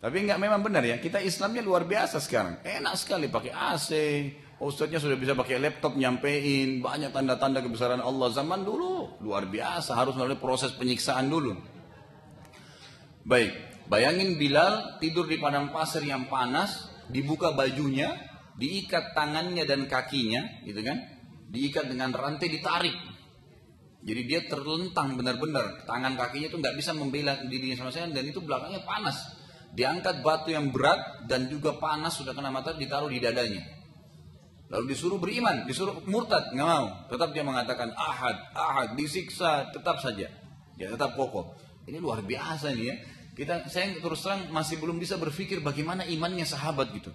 Tapi enggak, memang benar ya, kita Islamnya luar biasa sekarang. Enak sekali pakai AC, ustadznya sudah bisa pakai laptop nyampein, banyak tanda-tanda kebesaran Allah. Zaman dulu luar biasa, harus melalui proses penyiksaan dulu. Baik, bayangin Bilal tidur di padang pasir yang panas, dibuka bajunya, diikat tangannya dan kakinya, gitu kan? Diikat dengan rantai, ditarik. Jadi dia terlentang benar-benar, tangan kakinya itu nggak bisa membela dirinya sama sekali, dan itu belakangnya panas. Diangkat batu yang berat dan juga panas, sudah kena mata, ditaruh di dadanya. Lalu disuruh beriman, disuruh murtad, nggak mau. Tetap dia mengatakan ahad, ahad, disiksa, tetap saja. Dia tetap kokoh. Ini luar biasa nih ya. Saya terus terang masih belum bisa berpikir bagaimana imannya sahabat gitu.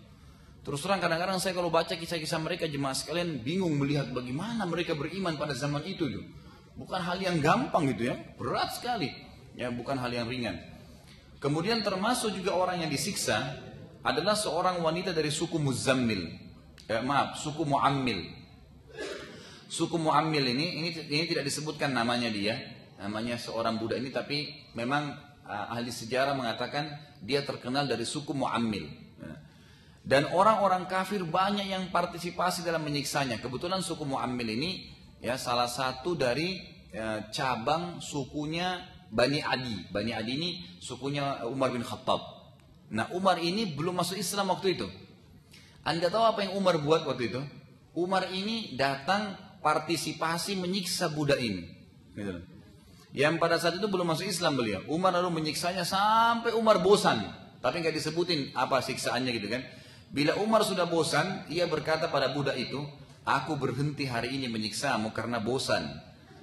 Terus terang kadang-kadang saya kalau baca kisah-kisah mereka, jemaah sekalian bingung melihat bagaimana mereka beriman pada zaman itu tuh. Bukan hal yang gampang gitu ya, berat sekali. Ya, bukan hal yang ringan. Kemudian termasuk juga orang yang disiksa adalah seorang wanita dari suku Muzammil. Suku Mu'ammil. Suku Mu'ammil ini tidak disebutkan namanya dia, namanya seorang budak ini, tapi memang ahli sejarah mengatakan dia terkenal dari suku Mu'ammil. Dan orang-orang kafir banyak yang partisipasi dalam menyiksanya. Kebetulan suku Mu'ammil ini ya salah satu dari cabang sukunya Bani Adi. Bani Adi ini sukunya Umar bin Khattab. Nah, Umar ini belum masuk Islam waktu itu. Anda tahu apa yang Umar buat waktu itu? Umar ini datang partisipasi menyiksa budak ini. Gitu. Yang pada saat itu belum masuk Islam beliau. Umar lalu menyiksanya sampai Umar bosan. Tapi nggak disebutin apa siksaannya gitu kan. Bila Umar sudah bosan, ia berkata pada budak itu, aku berhenti hari ini menyiksamu karena bosan.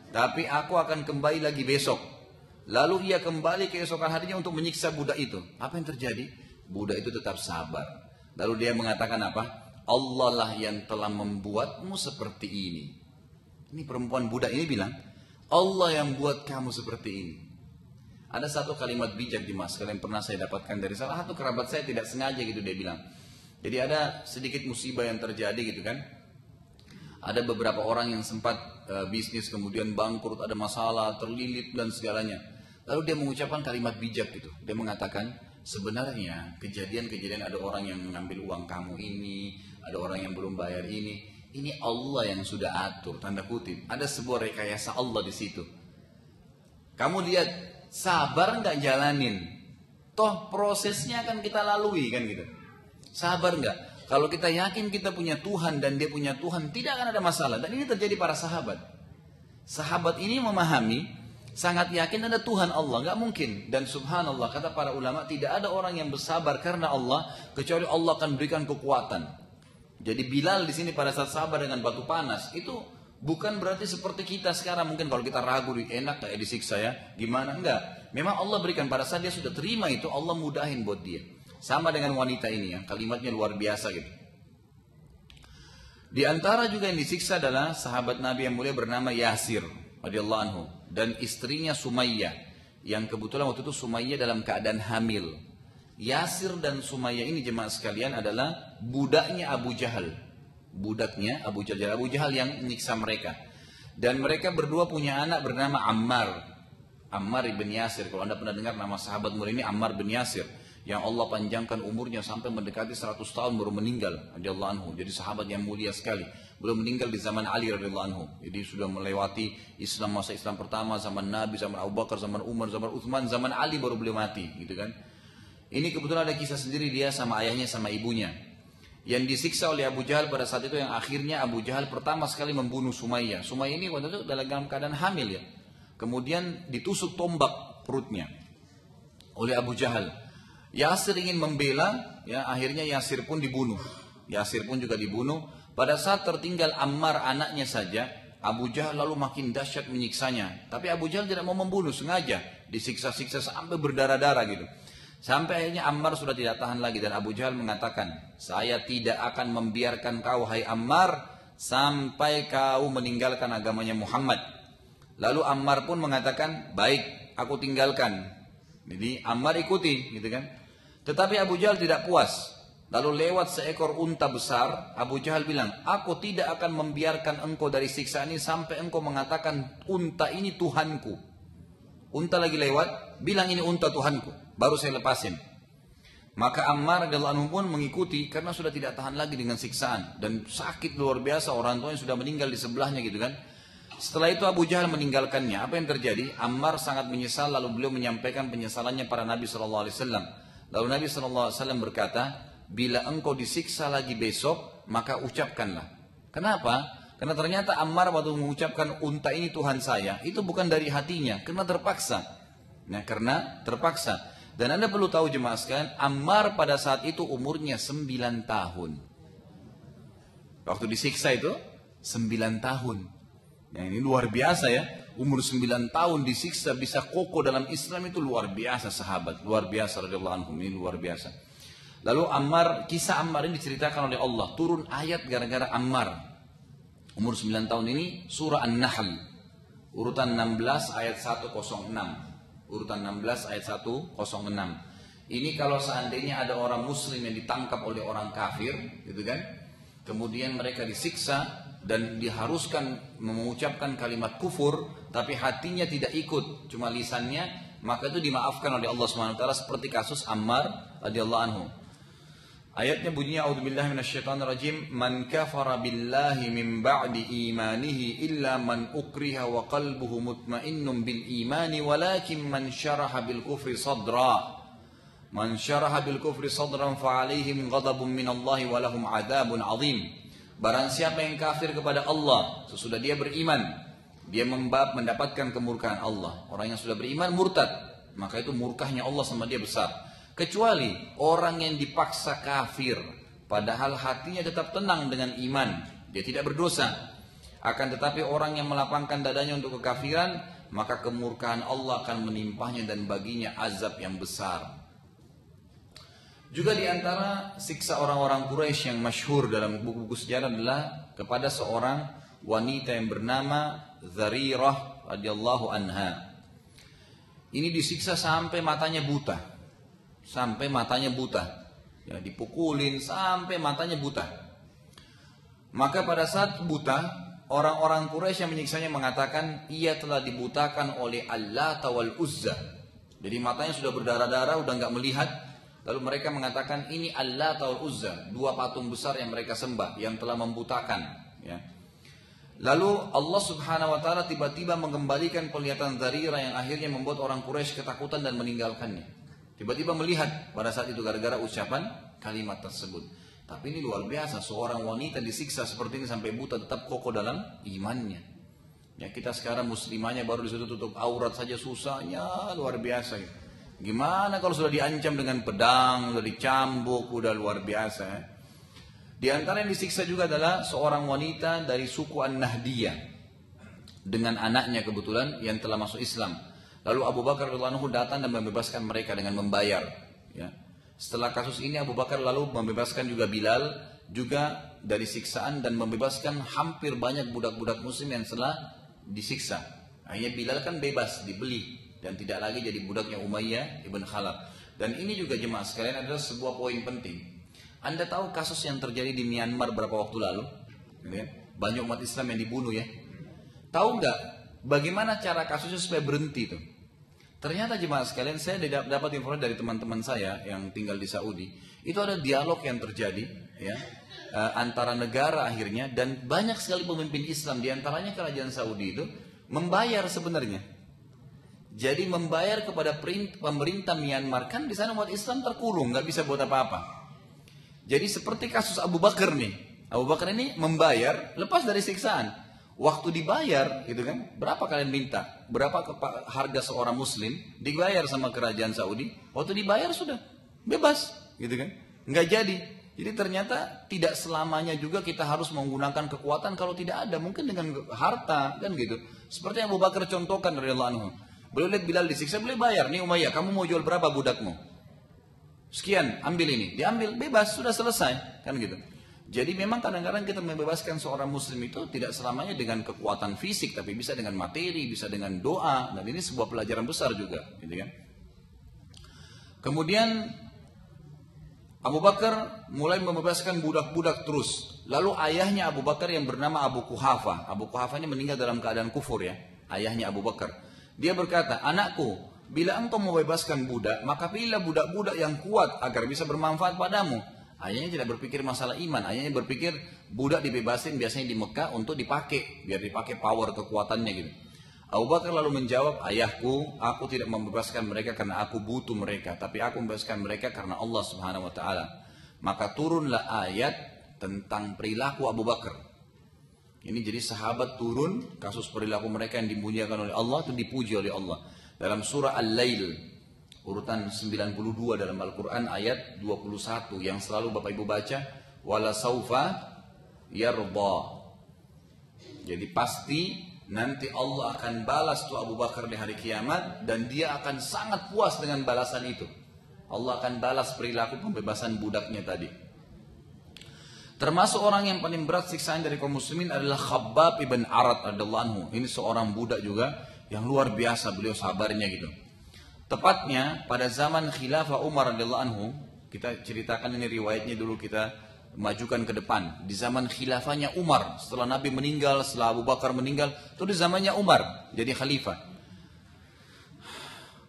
Tapi aku akan kembali lagi besok. Lalu ia kembali keesokan harinya untuk menyiksa budak itu. Apa yang terjadi? Budak itu tetap sabar. Lalu dia mengatakan apa? Allah lah yang telah membuatmu seperti ini. Ini perempuan budak ini bilang, Allah yang buat kamu seperti ini. Ada satu kalimat bijak di mas, kalian pernah saya dapatkan dari salah satu kerabat saya, tidak sengaja gitu dia bilang. Jadi ada sedikit musibah yang terjadi gitu kan. Ada beberapa orang yang sempat bisnis kemudian bangkrut, ada masalah, terlilit dan segalanya. Lalu dia mengucapkan kalimat bijak gitu. Dia mengatakan, sebenarnya kejadian-kejadian ada orang yang mengambil uang kamu ini, ada orang yang belum bayar ini. Ini Allah yang sudah atur, tanda kutip. Ada sebuah rekayasa Allah di situ. Kamu lihat, sabar nggak jalanin. Toh prosesnya akan kita lalui kan gitu. Sabar nggak? Kalau kita yakin kita punya Tuhan dan dia punya Tuhan, tidak akan ada masalah. Dan ini terjadi para sahabat. Sahabat ini memahami, sangat yakin ada Tuhan Allah, nggak mungkin. Dan subhanallah, kata para ulama, tidak ada orang yang bersabar karena Allah kecuali Allah akan berikan kekuatan. Jadi Bilal di sini pada saat sabar dengan batu panas itu bukan berarti seperti kita sekarang mungkin kalau kita ragu, enak kayak disiksa ya, gimana? Enggak. Memang Allah berikan pada saat dia sudah terima itu, Allah mudahin buat dia. Sama dengan wanita ini ya, kalimatnya luar biasa gitu. Di antara juga yang disiksa adalah sahabat Nabi yang mulia bernama Yasir radhiyallahu anhu dan istrinya Sumayyah, yang kebetulan waktu itu Sumayyah dalam keadaan hamil. Yasir dan Sumayyah ini jemaah sekalian adalah budaknya Abu Jahal. Budaknya Abu Jahal. Abu Jahal yang menyiksa mereka. Dan mereka berdua punya anak bernama Ammar. Ammar ibn Yasir. Kalau anda pernah dengar nama sahabat mulia ini Ammar bin Yasir. Yang Allah panjangkan umurnya sampai mendekati 100 tahun baru meninggal radhiyallahu anhu. Jadi sahabat yang mulia sekali. Belum meninggal di zaman Ali radhiyallahu anhu. Jadi sudah melewati Islam, masa Islam pertama, zaman Nabi, zaman Abu Bakar, zaman Umar, zaman Uthman, zaman Ali baru beliau mati, gitu kan. Ini kebetulan ada kisah sendiri dia sama ayahnya sama ibunya. Yang disiksa oleh Abu Jahal pada saat itu, yang akhirnya Abu Jahal pertama sekali membunuh Sumayyah. Sumayyah ini waktu itu dalam keadaan hamil ya. Kemudian ditusuk tombak perutnya oleh Abu Jahal. Yasir ingin membela, ya akhirnya Yasir pun dibunuh. Yasir pun juga dibunuh. Pada saat tertinggal Ammar anaknya saja, Abu Jahal lalu makin dahsyat menyiksanya. Tapi Abu Jahal tidak mau membunuh, sengaja disiksa-siksa sampai berdarah-darah gitu. Sampai akhirnya Ammar sudah tidak tahan lagi dan Abu Jahal mengatakan, saya tidak akan membiarkan kau hai Ammar sampai kau meninggalkan agamanya Muhammad. Lalu Ammar pun mengatakan, baik, aku tinggalkan. Jadi Ammar ikuti, gitu kan? Tetapi Abu Jahal tidak puas. Lalu lewat seekor unta besar, Abu Jahal bilang, aku tidak akan membiarkan engkau dari siksa ini sampai engkau mengatakan unta ini Tuhanku. Unta lagi lewat, bilang ini unta Tuhanku, baru saya lepasin. Maka Ammar radhiyallahu anhu pun mengikuti karena sudah tidak tahan lagi dengan siksaan dan sakit luar biasa, orang tuanya sudah meninggal di sebelahnya gitu kan. Setelah itu Abu Jahal meninggalkannya. Apa yang terjadi? Ammar sangat menyesal, lalu beliau menyampaikan penyesalannya pada Nabi SAW. Lalu Nabi SAW berkata, bila engkau disiksa lagi besok, maka ucapkanlah. Kenapa? Karena ternyata Ammar waktu mengucapkan unta ini Tuhan saya, itu bukan dari hatinya, karena terpaksa. Nah, karena terpaksa. Dan Anda perlu tahu jemaah sekalian, Ammar pada saat itu umurnya 9 tahun. Waktu disiksa itu 9 tahun. Nah, ini luar biasa ya. Umur 9 tahun disiksa bisa kokoh dalam Islam, itu luar biasa sahabat. Luar biasa radhiyallahu anhum, ini luar biasa. Lalu kisah Ammar ini diceritakan oleh Allah. Turun ayat gara-gara Ammar. Umur 9 tahun ini surah An-Nahl. Urutan 16 ayat 106. Urutan 16 ayat 106. Ini kalau seandainya ada orang muslim yang ditangkap oleh orang kafir, gitu kan? Kemudian mereka disiksa dan diharuskan mengucapkan kalimat kufur, tapi hatinya tidak ikut, cuma lisannya, maka itu dimaafkan oleh Allah Subhanahu wa taala seperti kasus Ammar radhiyallahu anhu. Ayatnya bunyinya a'udzubillahi minasyaitonirrajim, man kafara billahi min ba'di imanihi illa man ukriha wa qalbuhu mutmainnun bil imani walakin man syaraha bil kufri sadra fa alaihim ghadabun minallahi wa lahum adzabun azim. Barang siapa yang kafir kepada Allah sesudah dia beriman, dia mendapatkan kemurkaan Allah. Orang yang sudah beriman murtad, maka itu murkahnya Allah sama dia besar. Kecuali orang yang dipaksa kafir, padahal hatinya tetap tenang dengan iman, dia tidak berdosa. Akan tetapi orang yang melapangkan dadanya untuk kekafiran, maka kemurkaan Allah akan menimpahnya dan baginya azab yang besar. Juga diantara siksa orang-orang Quraisy yang masyhur dalam buku-buku sejarah adalah kepada seorang wanita yang bernama Zarirah radhiyallahu anha. Ini disiksa sampai matanya buta. Sampai matanya buta, ya, dipukulin sampai matanya buta. Maka pada saat buta, orang-orang Quraisy yang menyiksanya mengatakan ia telah dibutakan oleh Al-Lata wal Uzza. Jadi matanya sudah berdarah-darah, udah nggak melihat. Lalu mereka mengatakan ini Al-Lata wal Uzza, dua patung besar yang mereka sembah yang telah membutakan. Ya. Lalu Allah Subhanahu Wa Taala tiba-tiba mengembalikan penglihatan Zarirah yang akhirnya membuat orang Quraisy ketakutan dan meninggalkannya. Tiba-tiba melihat pada saat itu gara-gara ucapan kalimat tersebut. Tapi ini luar biasa, seorang wanita disiksa seperti ini sampai buta tetap kokoh dalam imannya. Ya, kita sekarang muslimahnya baru disuruh tutup aurat saja susahnya luar biasa. Gimana kalau sudah diancam dengan pedang, sudah dicambuk, udah luar biasa. Ya. Di antara yang disiksa juga adalah seorang wanita dari suku An-Nahdiyah dengan anaknya kebetulan yang telah masuk Islam. Lalu Abu Bakar radhiyallahu anhu datang dan membebaskan mereka dengan membayar. Ya. Setelah kasus ini Abu Bakar lalu membebaskan juga Bilal juga dari siksaan dan membebaskan hampir banyak budak-budak muslim yang telah disiksa. Akhirnya Bilal kan bebas, dibeli dan tidak lagi jadi budaknya Umayyah ibn Khalaf. Dan ini juga jemaah sekalian adalah sebuah poin penting. Anda tahu kasus yang terjadi di Myanmar beberapa waktu lalu? Banyak umat Islam yang dibunuh ya. Tahu nggak bagaimana cara kasusnya supaya berhenti itu? Ternyata jemaah sekalian, saya dapat informasi dari teman-teman saya yang tinggal di Saudi. Itu ada dialog yang terjadi ya, antara negara akhirnya dan banyak sekali pemimpin Islam, diantaranya kerajaan Saudi itu membayar sebenarnya. Jadi membayar kepada pemerintah Myanmar, kan di sana umat Islam terkurung, nggak bisa buat apa-apa. Jadi seperti kasus Abu Bakar nih, Abu Bakar ini membayar lepas dari siksaan. Waktu dibayar, gitu kan? Berapa kalian minta? Berapa harga seorang Muslim dibayar sama kerajaan Saudi? Waktu dibayar sudah bebas, gitu kan? Nggak jadi. Jadi ternyata tidak selamanya juga kita harus menggunakan kekuatan kalau tidak ada. Mungkin dengan harta, kan gitu. Seperti yang Abu Bakar contohkan radhiyallahu anhu. Beliau lihat Bilal disiksa, beliau bayar. Nih Umayyah, kamu mau jual berapa budakmu? Sekian, ambil ini. Diambil, bebas, sudah selesai, kan gitu. Jadi memang kadang-kadang kita membebaskan seorang muslim itu tidak selamanya dengan kekuatan fisik, tapi bisa dengan materi, bisa dengan doa, dan ini sebuah pelajaran besar juga, gitu kan. Kemudian Abu Bakar mulai membebaskan budak-budak terus. Lalu ayahnya Abu Bakar yang bernama Abu Quhafa. Abu Quhafa ini meninggal dalam keadaan kufur ya, ayahnya Abu Bakar. Dia berkata, anakku, bila engkau membebaskan budak, maka pilihlah budak-budak yang kuat agar bisa bermanfaat padamu. Ayahnya tidak berpikir masalah iman, ayahnya berpikir budak dibebasin biasanya di Mekah untuk dipakai, biar dipakai power kekuatannya gitu. Abu Bakar lalu menjawab, ayahku, aku tidak membebaskan mereka karena aku butuh mereka, tapi aku membebaskan mereka karena Allah Subhanahu wa taala. Maka turunlah ayat tentang perilaku Abu Bakar. Ini jadi sahabat turun, kasus perilaku mereka yang dimuliakan oleh Allah itu dipuji oleh Allah. Dalam surah Al-Lail urutan 92 dalam Al-Quran ayat 21 yang selalu Bapak Ibu baca, wala saufa yarda. Jadi pasti nanti Allah akan balas tuh Abu Bakar di hari kiamat dan dia akan sangat puas dengan balasan itu. Allah akan balas perilaku pembebasan budaknya tadi. Termasuk orang yang paling berat siksaan dari kaum muslimin adalah Khabbab ibn Arad radhiyallahu anhu. Ini seorang budak juga yang luar biasa, beliau sabarnya gitu. Tepatnya pada zaman khilafah Umar radhiyallahu anhu, kita ceritakan ini riwayatnya dulu, kita majukan ke depan. Di zaman khilafahnya Umar, setelah Nabi meninggal, setelah Abu Bakar meninggal, itu di zamannya Umar jadi khalifah.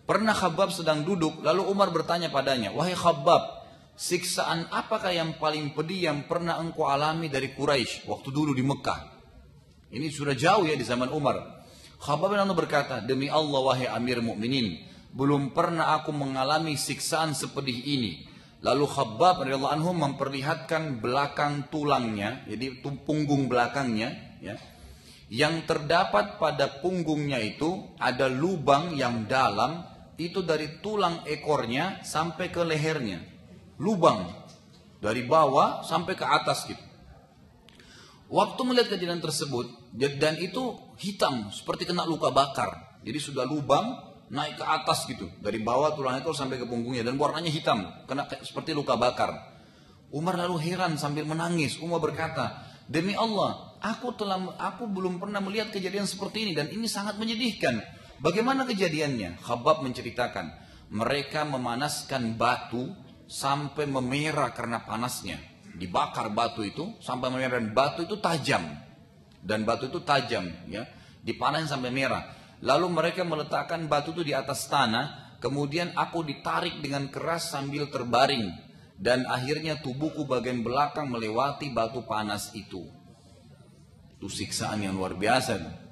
Pernah Khabbab sedang duduk, lalu Umar bertanya padanya, wahai Khabbab, siksaan apakah yang paling pedih yang pernah engkau alami dari Quraisy waktu dulu di Mekah? Ini sudah jauh ya di zaman Umar. Khabbab lalu berkata, demi Allah wahai Amir Mukminin, belum pernah aku mengalami siksaan sepedih ini. Lalu Khabbab radhiyallahu anhu memperlihatkan belakang tulangnya, jadi punggung belakangnya, ya, yang terdapat pada punggungnya itu ada lubang yang dalam, itu dari tulang ekornya sampai ke lehernya, lubang dari bawah sampai ke atas gitu. Waktu melihat kejadian tersebut, dan itu hitam seperti kena luka bakar, jadi sudah lubang naik ke atas gitu, dari bawah tulang ekor sampai ke punggungnya, dan warnanya hitam, kena seperti luka bakar. Umar lalu heran sambil menangis. Umar berkata, demi Allah, aku belum pernah melihat kejadian seperti ini dan ini sangat menyedihkan. Bagaimana kejadiannya? Khabbab menceritakan, mereka memanaskan batu sampai memerah karena panasnya. Dibakar batu itu sampai memerah, dan batu itu tajam, ya, dipanasin sampai merah. Lalu mereka meletakkan batu itu di atas tanah, kemudian aku ditarik dengan keras sambil terbaring, dan akhirnya tubuhku bagian belakang melewati batu panas itu. Itu siksaan yang luar biasa.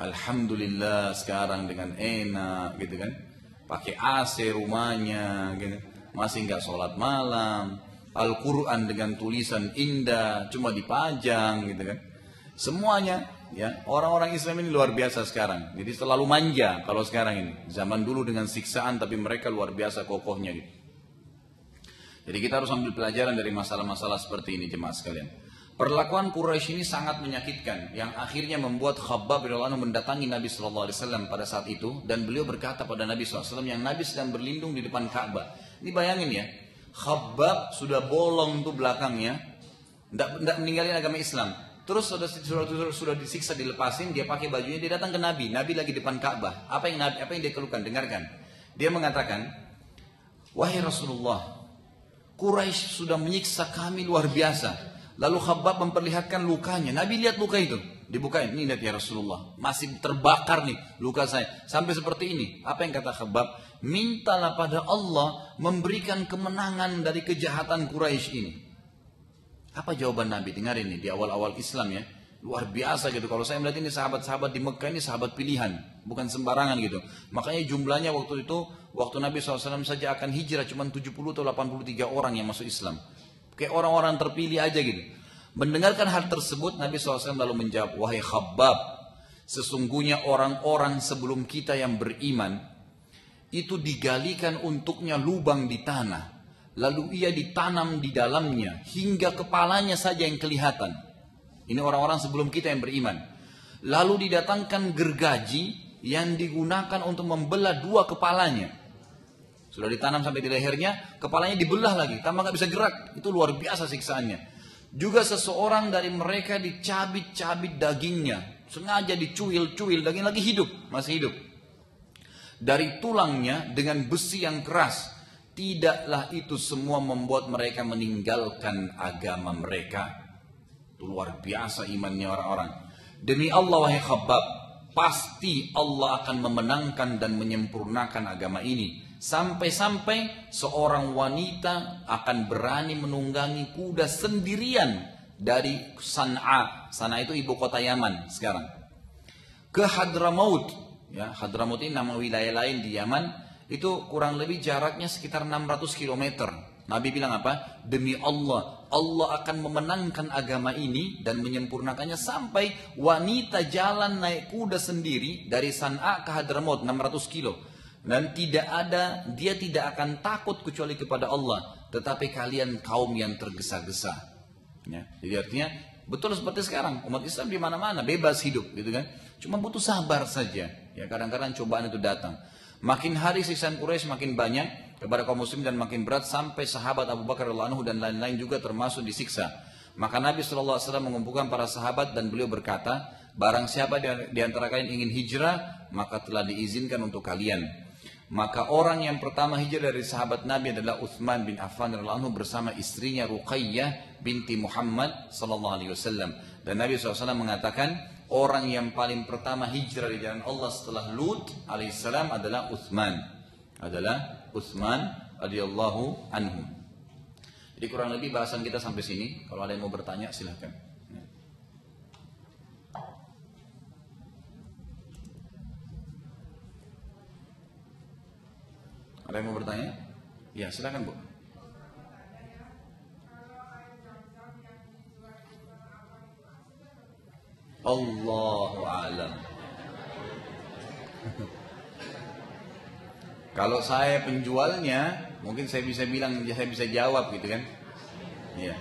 Alhamdulillah sekarang dengan enak gitu kan, pakai AC rumahnya gitu, masih nggak sholat malam, Al-Quran dengan tulisan indah cuma dipajang gitu kan, semuanya. Ya, orang-orang Islam ini luar biasa sekarang. Jadi selalu manja kalau sekarang ini. Zaman dulu dengan siksaan, tapi mereka luar biasa kokohnya gitu. Jadi kita harus ambil pelajaran dari masalah-masalah seperti ini, jemaah sekalian. Perlakuan Quraisy ini sangat menyakitkan, yang akhirnya membuat Khabbab radhiyallahu anhu mendatangi Nabi SAW pada saat itu, dan beliau berkata pada Nabi SAW yang Nabi sedang berlindung di depan Ka'bah. Ini bayangin ya, Khabbab sudah bolong tuh belakangnya, tidak meninggalin agama Islam. Terus sudah disiksa, dilepasin, dia pakai bajunya, dia datang ke Nabi. Nabi lagi depan Ka'bah. Apa yang dia keluhkan? Dengarkan. Dia mengatakan, wahai Rasulullah, Quraisy sudah menyiksa kami luar biasa. Lalu Khabbab memperlihatkan lukanya. Nabi lihat luka itu, dibukain. Ini lihat ya Rasulullah, masih terbakar nih luka saya. Sampai seperti ini. Apa yang kata Khabbab? Mintalah pada Allah memberikan kemenangan dari kejahatan Quraisy ini. Apa jawaban Nabi? Dengar ini di awal-awal Islam ya. Luar biasa gitu. Kalau saya melihat ini sahabat-sahabat di Mekah ini sahabat pilihan. Bukan sembarangan gitu. Makanya jumlahnya waktu itu, waktu Nabi SAW saja akan hijrah cuma 70 atau 83 orang yang masuk Islam. Kayak orang-orang terpilih aja gitu. Mendengarkan hal tersebut, Nabi SAW lalu menjawab, wahai Khabbab, sesungguhnya orang-orang sebelum kita yang beriman, itu digalikan untuknya lubang di tanah. Lalu ia ditanam di dalamnya hingga kepalanya saja yang kelihatan. Ini orang-orang sebelum kita yang beriman. Lalu didatangkan gergaji yang digunakan untuk membelah dua kepalanya. Sudah ditanam sampai di lehernya, kepalanya dibelah lagi, tambah nggak bisa gerak. Itu luar biasa siksaannya. Juga seseorang dari mereka dicabit-cabit dagingnya, sengaja dicuil-cuil, daging lagi hidup, masih hidup. Dari tulangnya dengan besi yang keras. Tidaklah itu semua membuat mereka meninggalkan agama mereka. Itu luar biasa imannya orang-orang. Demi Allah wahai Khabbab, pasti Allah akan memenangkan dan menyempurnakan agama ini. Sampai-sampai seorang wanita akan berani menunggangi kuda sendirian dari San'a. San'a itu ibu kota Yaman sekarang. Ke Hadramaut. Ya, Hadramaut ini nama wilayah lain di Yaman. Itu kurang lebih jaraknya sekitar 600 km. Nabi bilang apa? Demi Allah, Allah akan memenangkan agama ini dan menyempurnakannya sampai wanita jalan naik kuda sendiri dari San'a ke Hadramaut 600 kilo. Dan dia tidak akan takut kecuali kepada Allah. Tetapi kalian kaum yang tergesa-gesa. Ya, jadi artinya betul seperti sekarang umat Islam di mana-mana bebas hidup, gitu kan? Cuma butuh sabar saja. Ya, kadang-kadang cobaan itu datang. Makin hari siksaan Quraisy makin banyak kepada kaum muslim dan makin berat sampai sahabat Abu Bakar radhiyallahu anhu dan lain-lain juga termasuk disiksa. Maka Nabi SAW mengumpulkan para sahabat dan beliau berkata, barang siapa di antara kalian ingin hijrah, maka telah diizinkan untuk kalian. Maka orang yang pertama hijrah dari sahabat Nabi adalah Utsman bin Affan radhiyallahu anhu bersama istrinya Ruqayyah binti Muhammad SAW. Dan Nabi SAW mengatakan, orang yang paling pertama hijrah di jalan Allah setelah Lut alaihissalam adalah Utsman. Radhiyallahu anhu. Jadi kurang lebih bahasan kita sampai sini. Kalau ada yang mau bertanya silahkan. Ada yang mau bertanya? Ya, silakan Bu. Allahu a'lam. Kalau saya penjualnya, mungkin saya bisa bilang, saya bisa jawab gitu kan. Iya.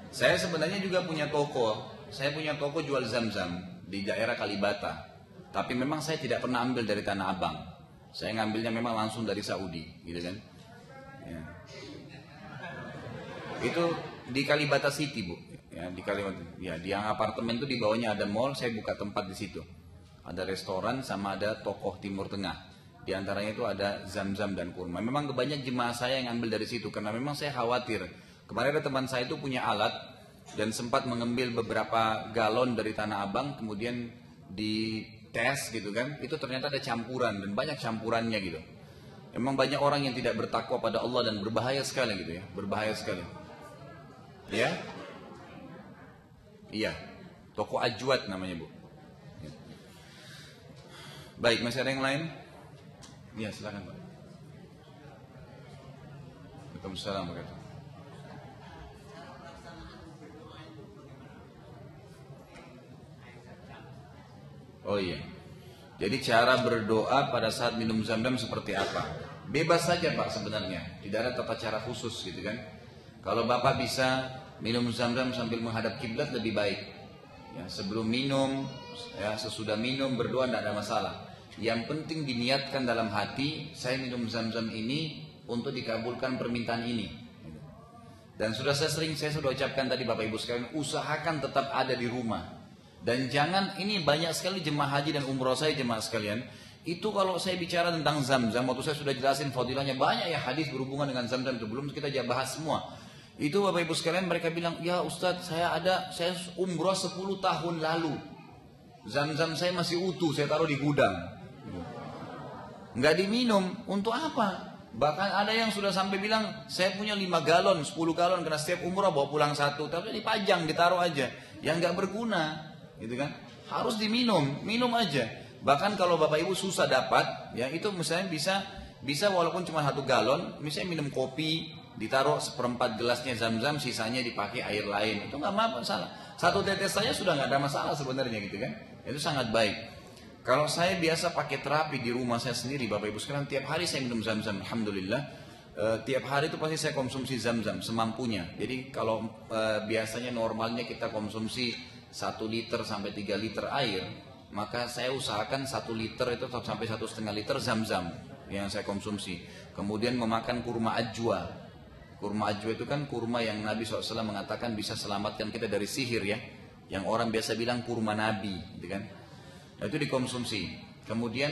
Saya sebenarnya juga punya toko. Saya punya toko jual zam-zam di daerah Kalibata. Tapi memang saya tidak pernah ambil dari Tanah Abang. Saya ngambilnya memang langsung dari Saudi, gitu kan. Ya. Itu di Kalibata City, Bu. Ya, di Kalibata. Ya, di yang apartemen itu di bawahnya ada mall, saya buka tempat di situ. Ada restoran sama ada toko Timur Tengah. Di antaranya itu ada zam-zam dan kurma. Memang banyak jemaah saya yang ambil dari situ karena memang saya khawatir. Kemarin ada teman saya itu punya alat dan sempat mengambil beberapa galon dari Tanah Abang, kemudian dites gitu kan. Itu ternyata ada campuran dan banyak campurannya gitu. Memang banyak orang yang tidak bertakwa pada Allah dan berbahaya sekali gitu ya, berbahaya sekali. Ya? Iya. Toko Ajwad namanya, Bu. Baik, masih ada yang lain? Ya, silakan Pak. Waalaikumsalam warahmatullahi wabarakatuh. Oh iya. Jadi cara berdoa pada saat minum zam-zam seperti apa? Bebas saja Pak sebenarnya. Tidak ada tata cara khusus gitu kan. Kalau Bapak bisa minum zam-zam sambil menghadap kiblat lebih baik. Ya, sebelum minum, ya, sesudah minum berdoa tidak ada masalah. Yang penting diniatkan dalam hati, saya minum zam-zam ini untuk dikabulkan permintaan ini. Dan saya sudah ucapkan tadi Bapak Ibu sekalian, usahakan tetap ada di rumah. Dan jangan, ini banyak sekali jemaah haji dan umroh saya jemaah sekalian, itu kalau saya bicara tentang zam-zam, waktu saya sudah jelasin fadilahnya, banyak ya hadis berhubungan dengan zam-zam itu, belum kita bahas semua. Itu Bapak Ibu sekalian mereka bilang, ya Ustadz saya umroh 10 tahun lalu. Zam-zam saya masih utuh, saya taruh di gudang. Nggak diminum, untuk apa? Bahkan ada yang sudah sampai bilang, saya punya 5 galon, 10 galon, karena setiap umrah bawa pulang 1, tapi dipajang, ditaruh aja, yang nggak berguna, gitu kan? Harus diminum, minum aja. Bahkan kalau Bapak Ibu susah dapat, ya itu misalnya bisa walaupun cuma 1 galon, misalnya minum kopi, ditaruh 1/4 gelasnya zam-zam, sisanya dipakai air lain, itu nggak masalah. 1 tetes saja sudah nggak ada masalah sebenarnya, gitu kan? Itu sangat baik. Kalau saya biasa pakai terapi di rumah saya sendiri, Bapak Ibu sekalian, tiap hari saya minum zam-zam, alhamdulillah. Tiap hari itu pasti saya konsumsi zam-zam semampunya. Jadi kalau biasanya normalnya kita konsumsi 1 liter sampai 3 liter air, maka saya usahakan 1 liter itu sampai 1,5 liter zam-zam yang saya konsumsi. Kemudian memakan kurma ajwa. Kurma ajwa itu kan kurma yang Nabi SAW mengatakan bisa selamatkan kita dari sihir ya. Yang orang biasa bilang kurma Nabi, gitu kan? Nah, itu dikonsumsi. Kemudian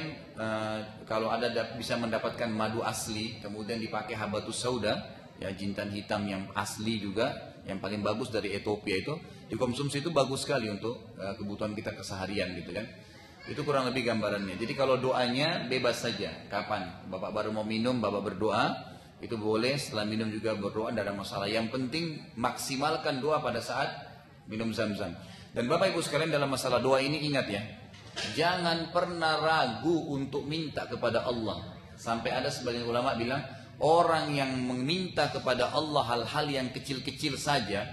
kalau ada bisa mendapatkan madu asli, kemudian dipakai habatus sauda, ya jintan hitam yang asli juga, yang paling bagus dari Ethiopia itu, dikonsumsi itu bagus sekali untuk kebutuhan kita keseharian gitu kan. Itu kurang lebih gambarannya. Jadi kalau doanya bebas saja. Kapan? Bapak baru mau minum, Bapak berdoa, itu boleh. Setelah minum juga berdoa, tidak ada masalah. Yang penting maksimalkan doa pada saat minum zam-zam. Dan Bapak Ibu sekalian, dalam masalah doa ini ingat ya, jangan pernah ragu untuk minta kepada Allah. Sampai ada sebagian ulama bilang, orang yang meminta kepada Allah hal-hal yang kecil-kecil saja,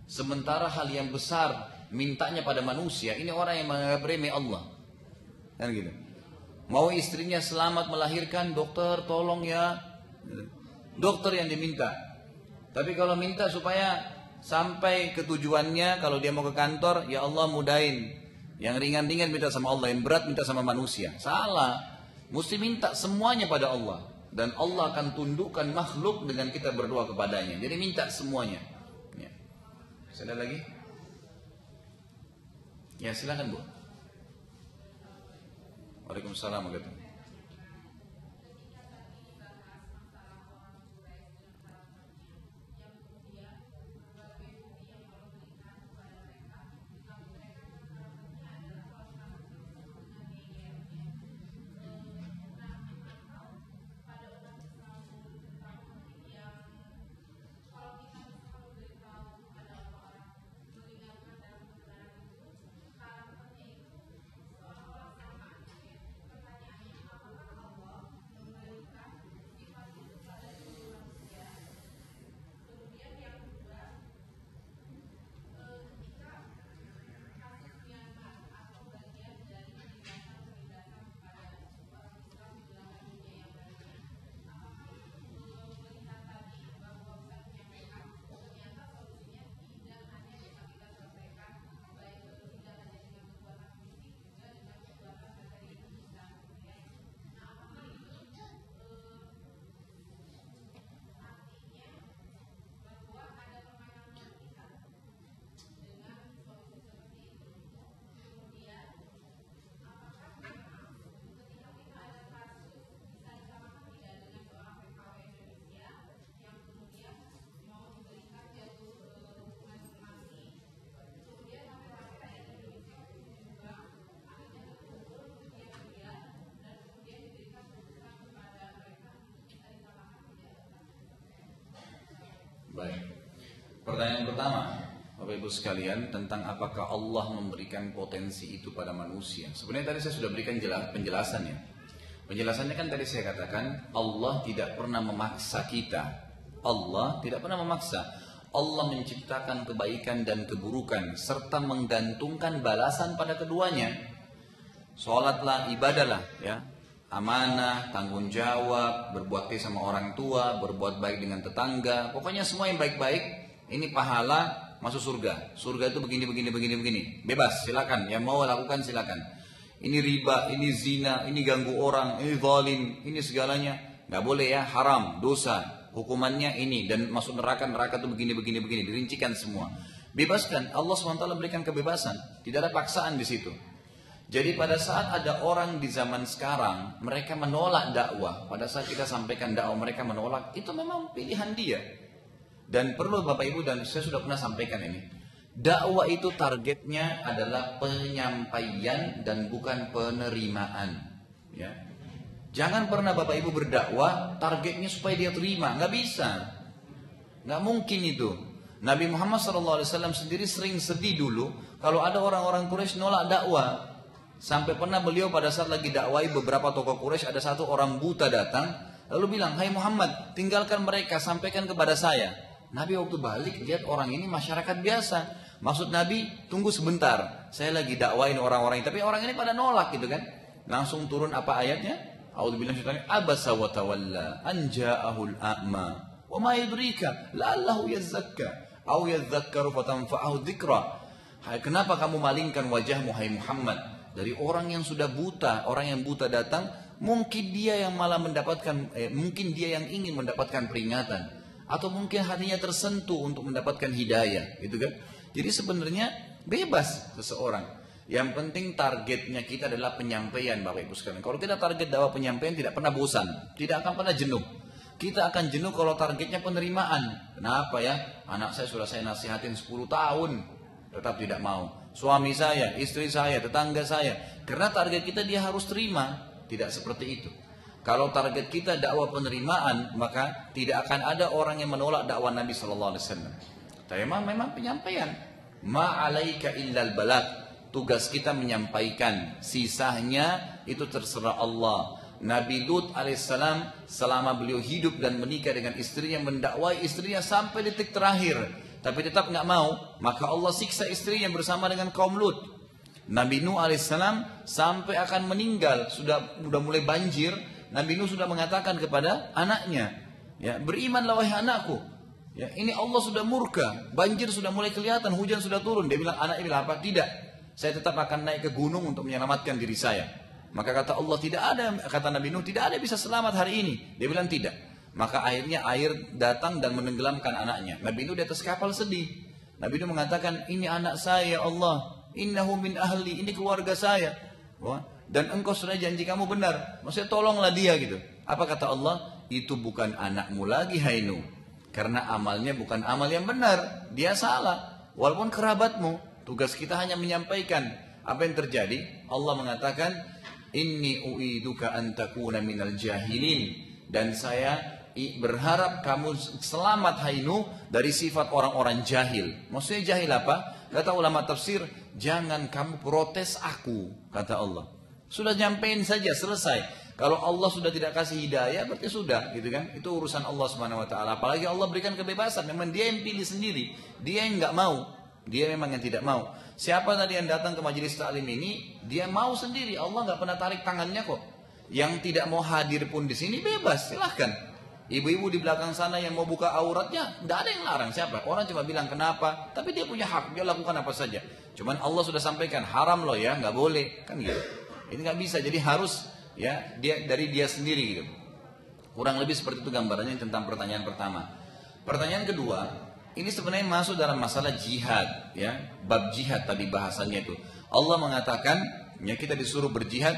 sementara hal yang besar mintanya pada manusia, ini orang yang menganggap remeh Allah. Kan gitu. Mau istrinya selamat melahirkan, dokter tolong ya. Dokter yang diminta. Tapi kalau minta supaya sampai ke tujuannya, kalau dia mau ke kantor, ya Allah mudahin. Yang ringan-ringan minta sama Allah, yang berat minta sama manusia. Salah. Mesti minta semuanya pada Allah. Dan Allah akan tundukkan makhluk dengan kita berdoa kepadanya. Jadi minta semuanya. Ya. Ada lagi? Ya silakan Bu. Waalaikumsalam warahmatullahi wabarakatuh. Baik. Pertanyaan pertama, Bapak Ibu sekalian, tentang apakah Allah memberikan potensi itu pada manusia. Sebenarnya tadi saya sudah berikan penjelasannya. Penjelasannya kan tadi saya katakan, Allah tidak pernah memaksa kita. Allah tidak pernah memaksa. Allah menciptakan kebaikan dan keburukan serta menggantungkan balasan pada keduanya. Sholatlah, ibadahlah, ya. Amanah, tanggung jawab, berbuat baik sama orang tua, berbuat baik dengan tetangga, pokoknya semua yang baik-baik, ini pahala masuk surga. Surga itu begini, bebas, silakan, yang mau lakukan silakan. Ini riba, ini zina, ini ganggu orang, ini zalim, ini segalanya, nggak boleh ya, haram, dosa, hukumannya ini, dan masuk neraka itu begini, dirincikan semua. Bebaskan, Allah SWT berikan kebebasan, tidak ada paksaan di situ. Jadi pada saat ada orang di zaman sekarang, mereka menolak dakwah. Pada saat kita sampaikan dakwah, mereka menolak. Itu memang pilihan dia. Dan perlu Bapak Ibu, dan saya sudah pernah sampaikan ini. Dakwah itu targetnya adalah penyampaian dan bukan penerimaan. Ya. Jangan pernah Bapak Ibu berdakwah, targetnya supaya dia terima. Nggak bisa. Nggak mungkin itu. Nabi Muhammad SAW sendiri sering sedih dulu, kalau ada orang-orang Quraisy nolak dakwah. Sampai pernah beliau pada saat lagi dakwai beberapa tokoh Quraisy, ada satu orang buta datang, lalu bilang, "Hai Muhammad, tinggalkan mereka, sampaikan kepada saya." Nabi waktu balik lihat orang ini masyarakat biasa. Maksud Nabi, tunggu sebentar, saya lagi dakwain orang-orang ini, tapi orang ini pada nolak gitu kan. Langsung turun apa ayatnya? A'udzubillahi minasyaitonir rajim. Abasa wa tawalla an ja'ahul a'ma wa ma yudrika la'allahu yazzakka aw yadhakkaru fatanfa'ahu dzikra. Kenapa kamu malingkan wajahmu hai Muhammad? Dari orang yang sudah buta, orang yang buta datang, mungkin dia yang malah mendapatkan, mungkin dia yang ingin mendapatkan peringatan, atau mungkin hatinya tersentuh untuk mendapatkan hidayah, gitu kan? Jadi sebenarnya bebas seseorang. Yang penting targetnya kita adalah penyampaian, Bapak Ibu sekalian. Kalau kita target dakwah penyampaian, tidak pernah bosan, tidak akan pernah jenuh. Kita akan jenuh kalau targetnya penerimaan. Kenapa ya? Anak saya sudah saya nasihatin 10 tahun. tetap tidak mau. Suami saya, istri saya, tetangga saya. Karena target kita dia harus terima. Tidak seperti itu. Kalau target kita dakwah penerimaan, maka tidak akan ada orang yang menolak dakwah Nabi SAW. Tapi memang penyampaian. Ma'alaika illal balagh. Tugas kita menyampaikan. Sisanya itu terserah Allah. Nabi Lut alaihissalam selama beliau hidup dan menikah dengan istrinya, mendakwai istrinya sampai detik terakhir, tapi tetap nggak mau, maka Allah siksa istrinya bersama dengan kaum Lut. Nabi Nuh alaihissalam sampai akan meninggal, sudah mulai banjir, Nabi Nuh sudah mengatakan kepada anaknya, ya, berimanlah wahai anakku, ya, ini Allah sudah murka, banjir sudah mulai kelihatan, hujan sudah turun. Anaknya bilang apa? Tidak, saya tetap akan naik ke gunung untuk menyelamatkan diri saya. Maka kata Allah, tidak ada, kata Nabi Nuh, tidak ada bisa selamat hari ini. Dia bilang tidak. Maka akhirnya air datang dan menenggelamkan anaknya. Nabi Nuh di atas kapal sedih. Nabi Nuh mengatakan, ini anak saya ya Allah, innahu min ahli, ini keluarga saya. Wah, dan engkau sudah janji kamu benar. Maksudnya tolonglah dia gitu. Apa kata Allah? Itu bukan anakmu lagi hai Nuh. Karena amalnya bukan amal yang benar. Dia salah. Walaupun kerabatmu. Tugas kita hanya menyampaikan. Apa yang terjadi? Allah mengatakan, Inni u'iduka an takuna minal jahilin, dan saya berharap kamu selamat hai Nuh dari sifat orang-orang jahil. Maksudnya jahil apa? Kata ulama tafsir, jangan kamu protes aku, kata Allah. Sudah nyampein saja, selesai. Kalau Allah sudah tidak kasih hidayah, berarti sudah, gitu kan? Itu urusan Allah Subhanahu wa taala. Apalagi Allah berikan kebebasan, memang dia yang pilih sendiri. Dia yang enggak mau. Dia memang yang tidak mau. Siapa tadi yang datang ke majelis taklim ini, dia mau sendiri. Allah nggak pernah tarik tangannya kok. Yang tidak mau hadir pun di sini bebas, silahkan. Ibu-ibu di belakang sana yang mau buka auratnya, nggak ada yang larang. Siapa? Orang cuma bilang kenapa, tapi dia punya hak, dia lakukan apa saja. Cuman Allah sudah sampaikan haram loh ya, nggak boleh, kan gitu. Ini nggak bisa, jadi harus ya dia dari dia sendiri gitu. Kurang lebih seperti itu gambarannya tentang pertanyaan pertama. Pertanyaan kedua. Ini sebenarnya masuk dalam masalah jihad, ya, bab jihad tadi bahasanya itu. Allah mengatakan, ya kita disuruh berjihad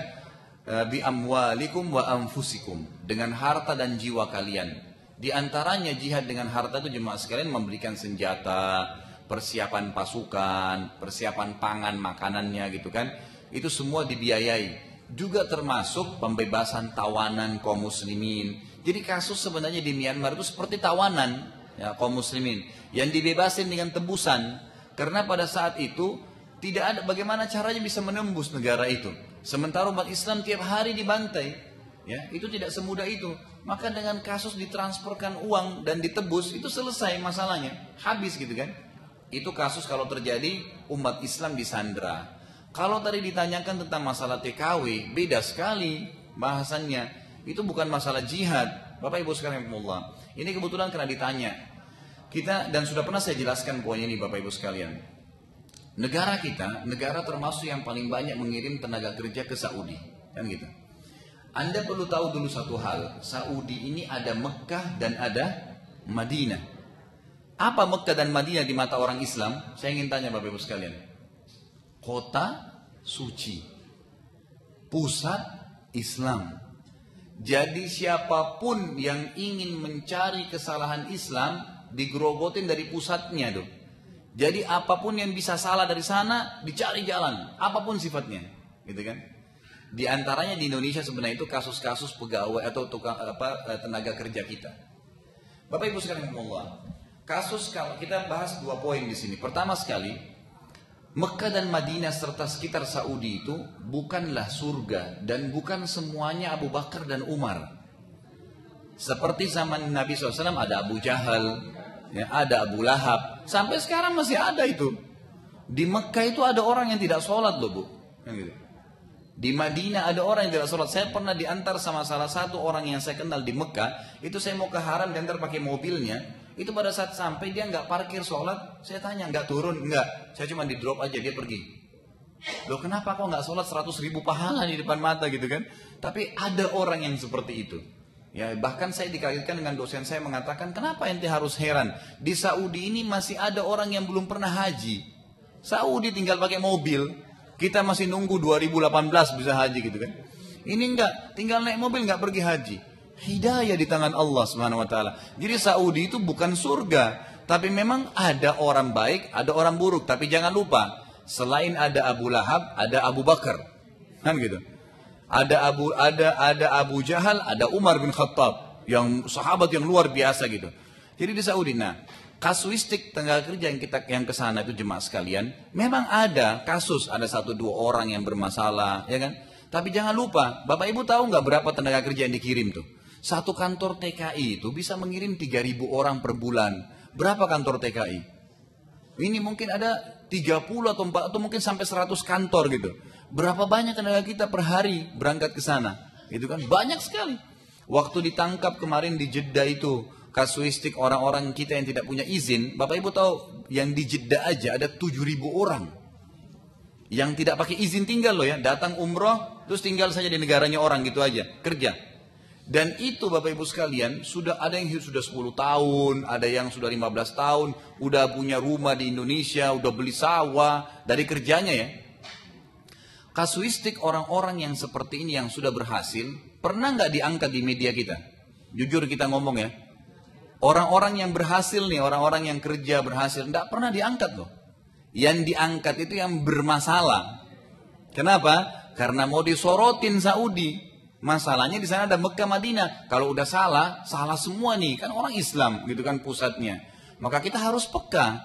bi amwalikum wa anfusikum, dengan harta dan jiwa kalian. Di antaranya jihad dengan harta itu jemaah sekalian memberikan senjata, persiapan pasukan, persiapan pangan makanannya gitu kan. Itu semua dibiayai. Juga termasuk pembebasan tawanan kaum muslimin. Jadi kasus sebenarnya di Myanmar itu seperti tawanan. Ya, kaum muslimin yang dibebasin dengan tebusan, karena pada saat itu tidak ada bagaimana caranya bisa menembus negara itu, sementara umat Islam tiap hari dibantai, ya itu tidak semudah itu. Maka dengan kasus ditransferkan uang dan ditebus, itu selesai masalahnya, habis gitu kan. Itu kasus kalau terjadi umat Islam disandra. Kalau tadi ditanyakan tentang masalah TKW, beda sekali bahasannya. Itu bukan masalah jihad. Bapak Ibu sekalian, ini kebetulan kena ditanya. Kita, dan sudah pernah saya jelaskan poin ini Bapak Ibu sekalian. Negara kita, negara termasuk yang paling banyak mengirim tenaga kerja ke Saudi. Kan gitu. Anda perlu tahu dulu satu hal. Saudi ini ada Mekah dan ada Madinah. Apa Mekah dan Madinah di mata orang Islam? Saya ingin tanya Bapak Ibu sekalian. Kota suci. Pusat Islam. Jadi siapapun yang ingin mencari kesalahan Islam digerogotin dari pusatnya tuh. Jadi apapun yang bisa salah dari sana dicari jalan, apapun sifatnya, gitu kan? Di antaranya di Indonesia sebenarnya itu kasus-kasus pegawai atau tenaga kerja kita. Bapak Ibu sekalian, kasus kalau kita bahas 2 poin di sini. Pertama sekali, Mekah dan Madinah serta sekitar Saudi itu bukanlah surga dan bukan semuanya Abu Bakar dan Umar. Seperti zaman Nabi SAW ada Abu Jahal, ya, ada Abu Lahab, sampai sekarang masih ada itu. Di Mekah itu ada orang yang tidak sholat loh Bu. Di Madinah ada orang yang tidak sholat. Saya pernah diantar sama salah satu orang yang saya kenal di Mekah. Itu saya mau ke Haram, diantar pakai mobilnya. Itu pada saat sampai dia nggak parkir sholat, saya tanya nggak turun, nggak, saya cuma di drop aja dia pergi. Loh kenapa kok nggak sholat 100.000 pahala di depan mata gitu kan? Tapi ada orang yang seperti itu. Ya bahkan saya dikagetkan dengan dosen saya mengatakan kenapa ente harus heran? Di Saudi ini masih ada orang yang belum pernah haji. Saudi tinggal pakai mobil, kita masih nunggu 2018 bisa haji gitu kan? Ini enggak, tinggal naik mobil nggak pergi haji. Hidayah di tangan Allah Subhanahu wa taala. Jadi Saudi itu bukan surga, Tapi memang ada orang baik, ada orang buruk. Tapi jangan lupa, selain ada Abu Lahab, ada Abu Bakar. Kan gitu. Ada Abu Jahal, ada Umar bin Khattab, yang sahabat yang luar biasa gitu. Jadi di Saudi, nah, kasuistik tenaga kerja yang ke sana itu jemaah sekalian, memang ada kasus, ada 1-2 orang yang bermasalah, ya kan? Tapi jangan lupa, Bapak Ibu tahu nggak berapa tenaga kerja yang dikirim tuh? Satu kantor TKI itu bisa mengirim 3.000 orang per bulan. Berapa kantor TKI? Ini mungkin ada 30 atau 4 atau mungkin sampai 100 kantor gitu. Berapa banyak tenaga kita per hari berangkat ke sana? Itu kan banyak sekali. Waktu ditangkap kemarin di Jeddah itu, kasuistik orang-orang kita yang tidak punya izin, Bapak Ibu tahu yang di Jeddah aja ada 7.000 orang yang tidak pakai izin tinggal loh ya, datang umroh terus tinggal saja di negaranya orang gitu aja, kerja. Dan itu Bapak Ibu sekalian, sudah ada yang sudah 10 tahun, ada yang sudah 15 tahun, udah punya rumah di Indonesia, udah beli sawah dari kerjanya ya. Kasuistik orang-orang yang seperti ini yang sudah berhasil, pernah nggak diangkat di media kita? Jujur kita ngomong ya. Orang-orang yang berhasil nih, orang-orang yang kerja berhasil, tidak pernah diangkat loh. Yang diangkat itu yang bermasalah. Kenapa? Karena mau disorotin Saudi. Masalahnya di sana ada Mekah Madinah. Kalau udah salah, salah semua nih. Kan orang Islam gitu kan pusatnya. Maka kita harus peka.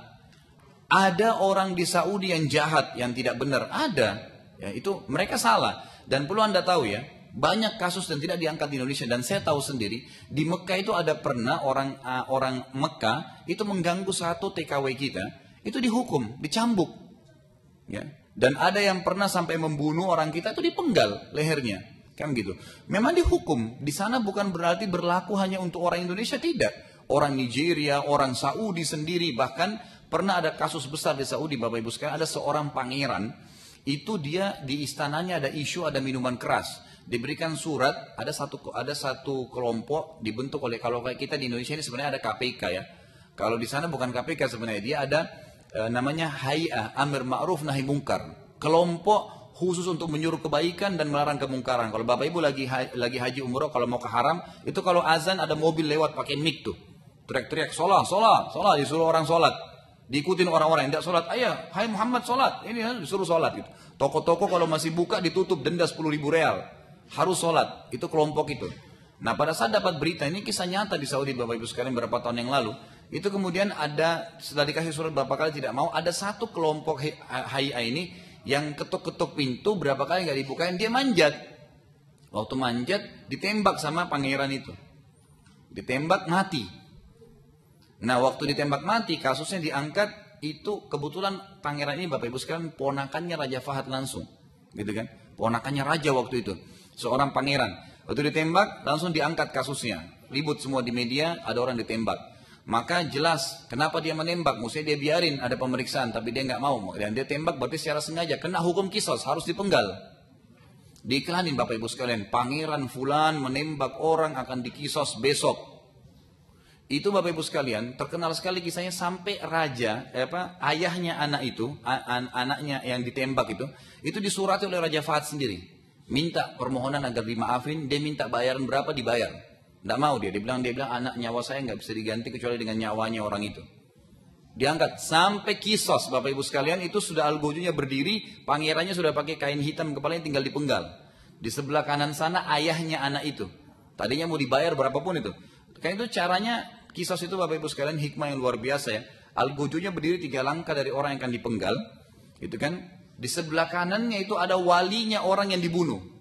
Ada orang di Saudi yang jahat, yang tidak benar. Ada. Ya, itu mereka salah. Dan perlu Anda tahu ya, banyak kasus dan tidak diangkat di Indonesia. Dan saya tahu sendiri, di Mekah itu ada pernah orang Mekah itu mengganggu satu TKW kita, itu dihukum, dicambuk. Ya. Dan ada yang pernah sampai membunuh orang kita itu dipenggal lehernya. Kan gitu. Memang dihukum. Di sana bukan berarti berlaku hanya untuk orang Indonesia, tidak. Orang Nigeria, orang Saudi sendiri, bahkan pernah ada kasus besar di Saudi, Bapak Ibu sekalian, ada seorang pangeran, itu dia di istananya ada isu, ada minuman keras. Diberikan surat, ada satu kelompok dibentuk oleh, kalau kayak kita di Indonesia ini sebenarnya ada KPK ya. Kalau di sana bukan KPK sebenarnya, dia ada namanya Hay'ah, Amir Ma'ruf Nahi Mungkar. Kelompok khusus untuk menyuruh kebaikan dan melarang kemungkaran. Kalau Bapak Ibu lagi haji umroh, kalau mau ke haram, itu kalau azan ada mobil lewat pakai mic tuh. Teriak-teriak, sholat, disuruh orang sholat. Diikutin orang-orang yang tidak sholat, ayah, hai Muhammad sholat. Ini disuruh sholat gitu. Toko-toko kalau masih buka ditutup, denda 10.000 real. Harus sholat, itu kelompok itu. Nah pada saat dapat berita, ini kisah nyata di Saudi Bapak Ibu sekalian beberapa tahun yang lalu. Itu kemudian ada, setelah dikasih surat berapa kali tidak mau, ada satu kelompok Hay'ah ini, yang ketuk-ketuk pintu berapa kali nggak dibukain, dia manjat. Waktu manjat ditembak sama pangeran itu. Ditembak mati. Nah waktu ditembak mati kasusnya diangkat, itu kebetulan pangeran ini Bapak Ibu sekalian ponakannya Raja Fahad langsung. Gitu kan? Ponakannya raja waktu itu. Seorang pangeran. Waktu ditembak langsung diangkat kasusnya. Ribut semua di media, ada orang ditembak. Maka jelas kenapa dia menembak, mestinya dia biarin ada pemeriksaan, tapi dia nggak mau. Dan dia tembak berarti secara sengaja, kena hukum kisos, harus dipenggal. Diiklanin Bapak Ibu sekalian, pangeran fulan menembak orang akan dikisos besok. Itu Bapak Ibu sekalian, terkenal sekali kisahnya sampai raja, ayahnya anak itu, anaknya yang ditembak itu disurati oleh Raja Fahad sendiri. Minta permohonan agar dimaafin, dia minta bayaran berapa dibayar. Tidak mau dia bilang anak nyawa saya nggak bisa diganti kecuali dengan nyawanya orang itu. Diangkat sampai kisos Bapak Ibu sekalian, itu sudah algojunya berdiri, pangerannya sudah pakai kain hitam kepalanya tinggal dipenggal. Di sebelah kanan sana ayahnya anak itu. Tadinya mau dibayar berapapun itu. Karena itu caranya kisos itu Bapak Ibu sekalian hikmah yang luar biasa ya. Algojunya berdiri 3 langkah dari orang yang akan dipenggal. Itu kan di sebelah kanannya itu ada walinya orang yang dibunuh.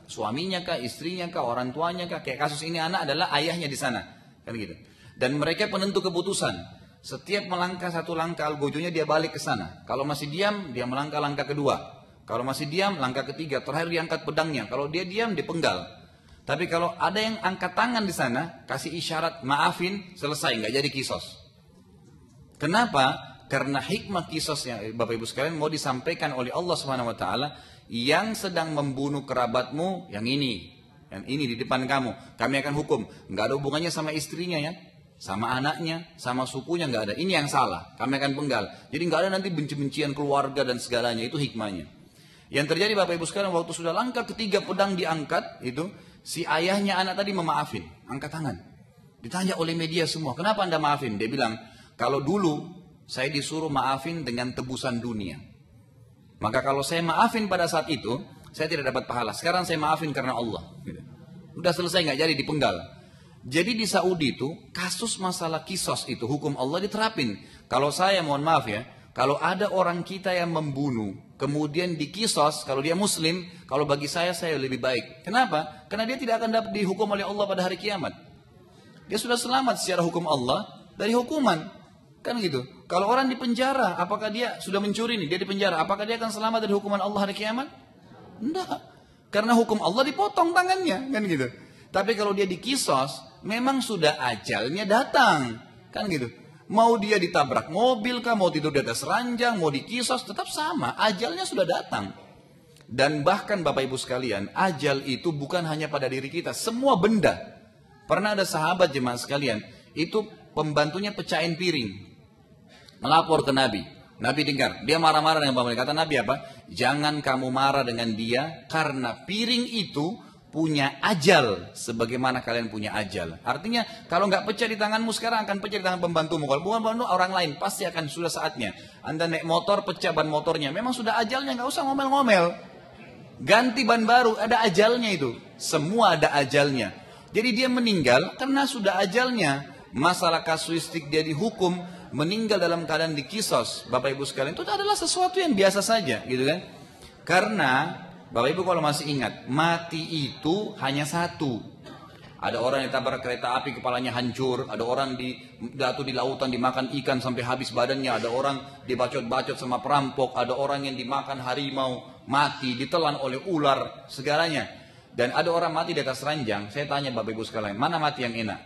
Suaminya kah, istrinya kah, orang tuanya kah, kayak kasus ini anak adalah ayahnya di sana, kan gitu. Dan mereka penentu keputusan. Setiap melangkah 1 langkah algojonya dia balik ke sana. Kalau masih diam, dia melangkah langkah kedua. Kalau masih diam, langkah ketiga. Terakhir diangkat pedangnya. Kalau dia diam, dipenggal. Tapi kalau ada yang angkat tangan di sana, kasih isyarat maafin, selesai, nggak jadi kisos. Kenapa? Karena hikmah kisosnya Bapak Ibu sekalian mau disampaikan oleh Allah Subhanahu Wa Taala. Yang sedang membunuh kerabatmu, yang ini di depan kamu, kami akan hukum. Nggak ada hubungannya sama istrinya ya, sama anaknya, sama sukunya nggak ada. Ini yang salah, kami akan penggal. Jadi nggak ada nanti benci-bencian keluarga dan segalanya, itu hikmahnya. Yang terjadi Bapak Ibu sekalian waktu sudah langkah ketiga pedang diangkat, itu si ayahnya anak tadi memaafin, angkat tangan. Ditanya oleh media semua, kenapa Anda maafin? Dia bilang, kalau dulu saya disuruh maafin dengan tebusan dunia. Maka kalau saya maafin pada saat itu, saya tidak dapat pahala. Sekarang saya maafin karena Allah. Udah selesai, nggak jadi, dipenggal. Jadi di Saudi itu, kasus masalah kisos itu, hukum Allah diterapin. Kalau saya, mohon maaf ya, kalau ada orang kita yang membunuh, kemudian dikisos, kalau dia muslim, kalau bagi saya lebih baik. Kenapa? Karena dia tidak akan dapat dihukum oleh Allah pada hari kiamat. Dia sudah selamat secara hukum Allah dari hukuman. Kan gitu. Kalau orang di penjara, apakah dia sudah mencuri nih, dia di penjara, apakah dia akan selamat dari hukuman Allah hari kiamat? Enggak. Karena hukum Allah dipotong tangannya, kan gitu. Tapi kalau dia dikisos, memang sudah ajalnya datang. Kan gitu. Mau dia ditabrak mobil kah, mau tidur di atas ranjang, mau dikisos, tetap sama. Ajalnya sudah datang. Dan bahkan Bapak Ibu sekalian, ajal itu bukan hanya pada diri kita, semua benda. Pernah ada sahabat jemaah sekalian, itu pembantunya pecahin piring. Melapor ke Nabi. Nabi dengar, dia marah-marah dengan pemilik. Kata Nabi apa? Jangan kamu marah dengan dia, karena piring itu punya ajal. Sebagaimana kalian punya ajal. Artinya, kalau nggak pecah di tanganmu sekarang, akan pecah di tangan pembantumu. Kalau bukan pembantu, orang lain, pasti akan sudah saatnya. Anda naik motor, pecah ban motornya. Memang sudah ajalnya, nggak usah ngomel-ngomel. Ganti ban baru, ada ajalnya itu. Semua ada ajalnya. Jadi dia meninggal karena sudah ajalnya. Masalah kasuistik dia dihukum, meninggal dalam keadaan dikisos. Bapak Ibu sekalian, itu adalah sesuatu yang biasa saja, gitu kan? Karena Bapak Ibu kalau masih ingat, mati itu hanya satu. Ada orang yang tabrak kereta api, kepalanya hancur. Ada orang jatuh di lautan, dimakan ikan sampai habis badannya. Ada orang dibacot-bacot sama perampok. Ada orang yang dimakan harimau, mati, ditelan oleh ular, segalanya. Dan ada orang mati di atas ranjang. Saya tanya Bapak Ibu sekalian, mana mati yang enak?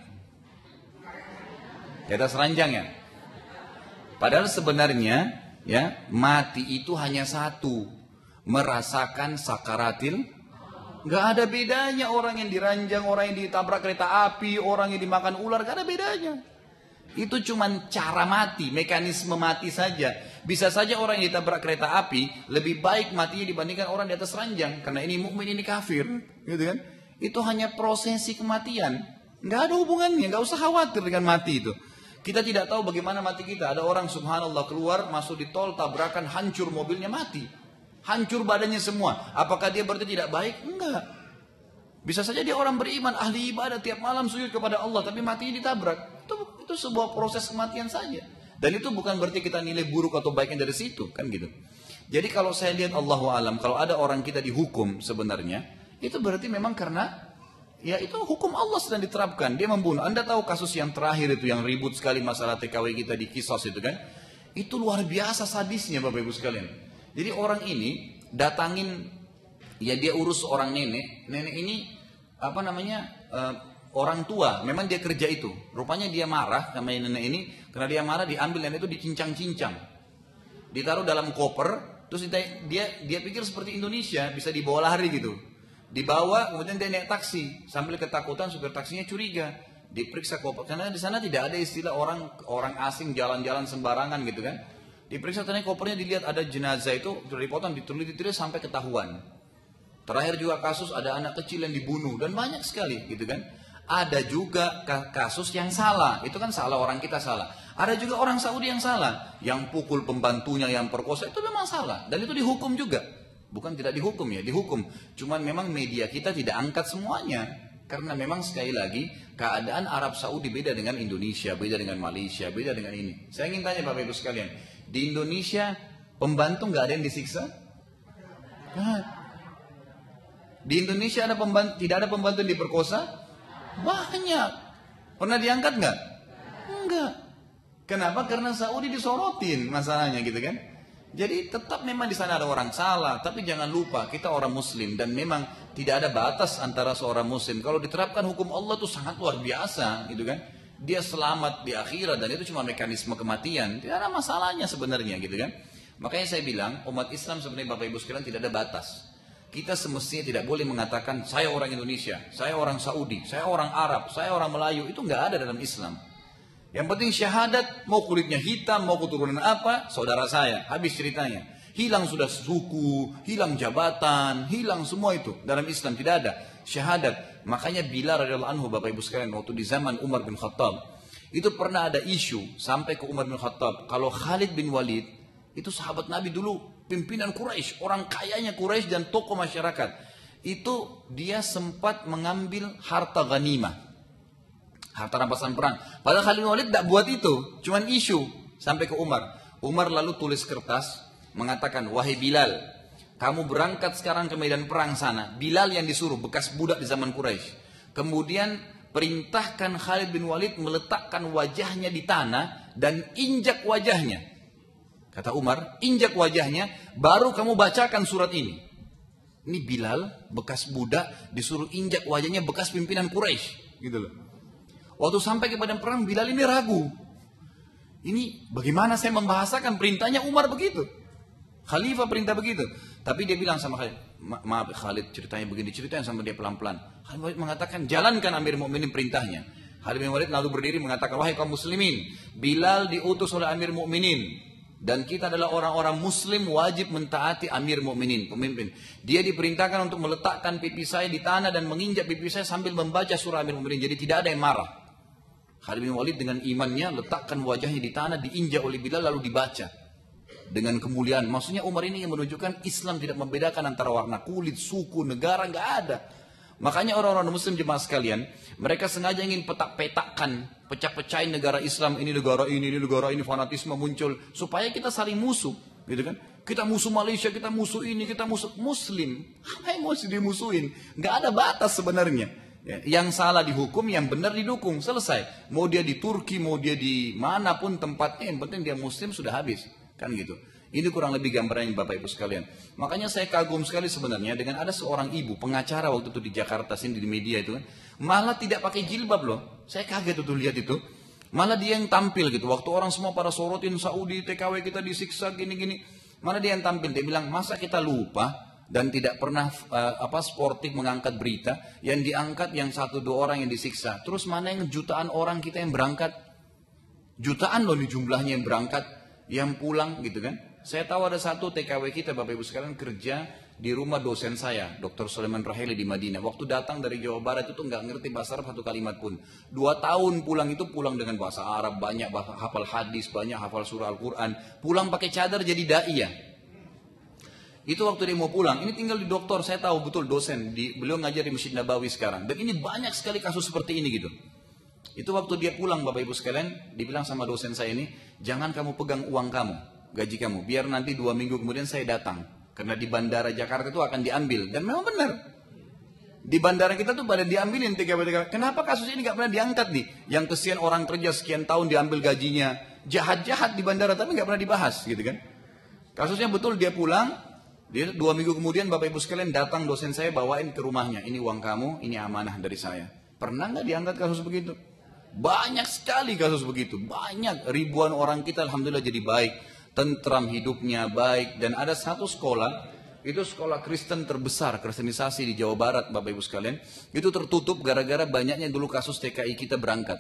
Di atas ranjang ya? Padahal sebenarnya ya, mati itu hanya satu. Merasakan sakaratil. Gak ada bedanya orang yang diranjang, orang yang ditabrak kereta api, orang yang dimakan ular, gak ada bedanya. Itu cuma cara mati, mekanisme mati saja. Bisa saja orang yang ditabrak kereta api lebih baik matinya dibandingkan orang di atas ranjang, karena ini mukmin, ini kafir, gitu kan? Itu hanya prosesi kematian, nggak ada hubungannya, nggak usah khawatir dengan mati itu. Kita tidak tahu bagaimana mati kita. Ada orang subhanallah keluar masuk di tol, tabrakan, hancur mobilnya, mati, hancur badannya semua. Apakah dia berarti tidak baik? Enggak. Bisa saja dia orang beriman, ahli ibadah, tiap malam sujud kepada Allah, tapi matinya ditabrak. Itu sebuah proses kematian saja. Dan itu bukan berarti kita nilai buruk atau baiknya dari situ, kan gitu. Jadi kalau saya lihat Allahu alam, kalau ada orang kita dihukum sebenarnya, itu berarti memang karena ya itu hukum Allah sedang diterapkan. Dia membunuh. Anda tahu kasus yang terakhir itu yang ribut sekali masalah TKW kita di Kisos itu kan? Itu luar biasa sadisnya Bapak Ibu sekalian. Jadi orang ini datangin, ya dia urus seorang nenek. Nenek ini apa namanya? Orang tua, memang dia kerja itu. Rupanya dia marah sama nenek ini, karena dia marah diambil nenek itu dicincang-cincang. Ditaruh dalam koper, terus dia pikir seperti Indonesia, bisa dibawa lari gitu. Dibawa, kemudian dia naik taksi, sambil ketakutan supir taksinya curiga. Diperiksa koper, karena di sana tidak ada istilah orang asing jalan-jalan sembarangan gitu kan. Diperiksa, ternyata kopernya dilihat ada jenazah itu, dipotong, ditulis sampai ketahuan. Terakhir juga kasus ada anak kecil yang dibunuh, dan banyak sekali gitu kan. Ada juga kasus yang salah, itu kan salah, orang kita salah. Ada juga orang Saudi yang salah, yang pukul pembantunya, yang perkosa, itu memang salah. Dan itu dihukum juga. Bukan tidak dihukum ya, dihukum. Cuman memang media kita tidak angkat semuanya. Karena memang sekali lagi, keadaan Arab Saudi beda dengan Indonesia, beda dengan Malaysia, beda dengan ini. Saya ingin tanya Bapak Ibu sekalian, di Indonesia pembantu nggak ada yang disiksa? Nah, di Indonesia ada tidak ada pembantu yang diperkosa? Banyak. Pernah diangkat nggak? Enggak. Kenapa? Karena Saudi disorotin masalahnya gitu kan. Jadi tetap memang di sana ada orang salah, tapi jangan lupa kita orang Muslim dan memang tidak ada batas antara seorang Muslim. Kalau diterapkan hukum Allah itu sangat luar biasa, gitu kan? Dia selamat di akhirat dan itu cuma mekanisme kematian. Tidak ada masalahnya sebenarnya, gitu kan? Makanya saya bilang umat Islam sebenarnya Bapak Ibu sekalian tidak ada batas. Kita semestinya tidak boleh mengatakan saya orang Indonesia, saya orang Saudi, saya orang Arab, saya orang Melayu. Itu nggak ada dalam Islam. Yang penting syahadat, mau kulitnya hitam, mau keturunan apa, saudara saya. Habis ceritanya. Hilang sudah suku, hilang jabatan, hilang semua itu. Dalam Islam tidak ada syahadat. Makanya Bilal radhiyallahu anhu, Bapak Ibu sekalian, waktu di zaman Umar bin Khattab, itu pernah ada isu sampai ke Umar bin Khattab, kalau Khalid bin Walid, itu sahabat Nabi dulu, pimpinan Quraisy, orang kayanya Quraisy dan tokoh masyarakat. Itu dia sempat mengambil harta ghanimah, harta rampasan perang. Padahal Khalid bin Walid tidak buat itu, cuman isu sampai ke Umar. Umar lalu tulis kertas mengatakan, wahai Bilal, kamu berangkat sekarang ke medan perang sana. Bilal yang disuruh, bekas budak di zaman Quraisy. Kemudian perintahkan Khalid bin Walid meletakkan wajahnya di tanah dan injak wajahnya. Kata Umar, injak wajahnya, baru kamu bacakan surat ini. Ini Bilal, bekas budak, disuruh injak wajahnya bekas pimpinan Quraisy, gitu loh. Waktu sampai ke medan perang, Bilal ini ragu. Ini bagaimana saya membahasakan perintahnya Umar begitu? Khalifah perintah begitu. Tapi dia bilang sama Khalid, maaf Khalid, ceritanya begini, ceritain sama dia pelan-pelan. Khalid bin Walid mengatakan, jalankan Amir Mukminin perintahnya. Khalid bin Walid lalu berdiri mengatakan, wahai kaum muslimin, Bilal diutus oleh Amir Mukminin. Dan kita adalah orang-orang muslim wajib mentaati Amir Mukminin, pemimpin. Dia diperintahkan untuk meletakkan pipi saya di tanah dan menginjak pipi saya sambil membaca surah Amir Mukminin. Jadi tidak ada yang marah. Khalid bin Walid dengan imannya letakkan wajahnya di tanah, diinjak oleh Bilal lalu dibaca. Dengan kemuliaan. Maksudnya Umar ini yang menunjukkan Islam tidak membedakan antara warna kulit, suku, negara, nggak ada. Makanya orang-orang muslim jemaah sekalian, mereka sengaja ingin petak-petakkan, pecah-pecahin negara Islam, ini negara ini, fanatisme muncul. Supaya kita saling musuh, gitu kan. Kita musuh Malaysia, kita musuh ini, kita musuh Muslim. Apa yang mau dimusuhin? Nggak ada batas sebenarnya. Ya, yang salah dihukum, yang benar didukung, selesai. Mau dia di Turki, mau dia di manapun tempatnya, yang penting dia Muslim sudah habis. Kan gitu. Ini kurang lebih gambarannya Bapak Ibu sekalian. Makanya saya kagum sekali sebenarnya dengan ada seorang ibu pengacara waktu itu di Jakarta sini di media itu kan, malah tidak pakai jilbab loh. Saya kaget tuh lihat itu. Malah dia yang tampil gitu. Waktu orang semua pada sorotin Saudi, TKW kita disiksa gini-gini. Malah dia yang tampil. Dia bilang, masa kita lupa dan tidak pernah sportif mengangkat berita, yang diangkat yang 1-2 orang yang disiksa. Terus mana yang jutaan orang kita yang berangkat? Jutaan loh nih jumlahnya yang berangkat, yang pulang gitu kan. Saya tahu ada satu TKW kita Bapak Ibu sekalian kerja di rumah dosen saya, Dr. Sulaiman Raheli di Madinah. Waktu datang dari Jawa Barat itu nggak ngerti bahasa Arab satu kalimat pun. 2 tahun pulang itu pulang dengan bahasa Arab, banyak hafal hadis, banyak hafal surah Al-Quran. Pulang pakai cadar jadi da'iyah. Itu waktu dia mau pulang, ini tinggal di dokter, saya tahu betul dosen, beliau ngajar di Masjid Nabawi sekarang. Dan ini banyak sekali kasus seperti ini gitu. Itu waktu dia pulang Bapak Ibu sekalian, dibilang sama dosen saya ini, jangan kamu pegang uang kamu, gaji kamu, biar nanti 2 minggu kemudian saya datang. Karena di bandara Jakarta itu akan diambil. Dan memang benar. Di bandara kita tuh pada diambilin TKW. Kenapa kasus ini gak pernah diangkat nih? Yang kesian orang kerja sekian tahun diambil gajinya. Jahat-jahat di bandara tapi gak pernah dibahas gitu kan. Kasusnya betul dia pulang. Dia 2 minggu kemudian Bapak Ibu sekalian datang dosen saya bawain ke rumahnya. Ini uang kamu, ini amanah dari saya. Pernah gak diangkat kasus begitu? Banyak sekali kasus begitu. Banyak ribuan orang kita alhamdulillah jadi baik. Tentram hidupnya baik. Dan ada satu sekolah, itu sekolah Kristen terbesar, kristenisasi di Jawa Barat Bapak Ibu sekalian. Itu tertutup gara-gara banyaknya dulu kasus TKI kita berangkat.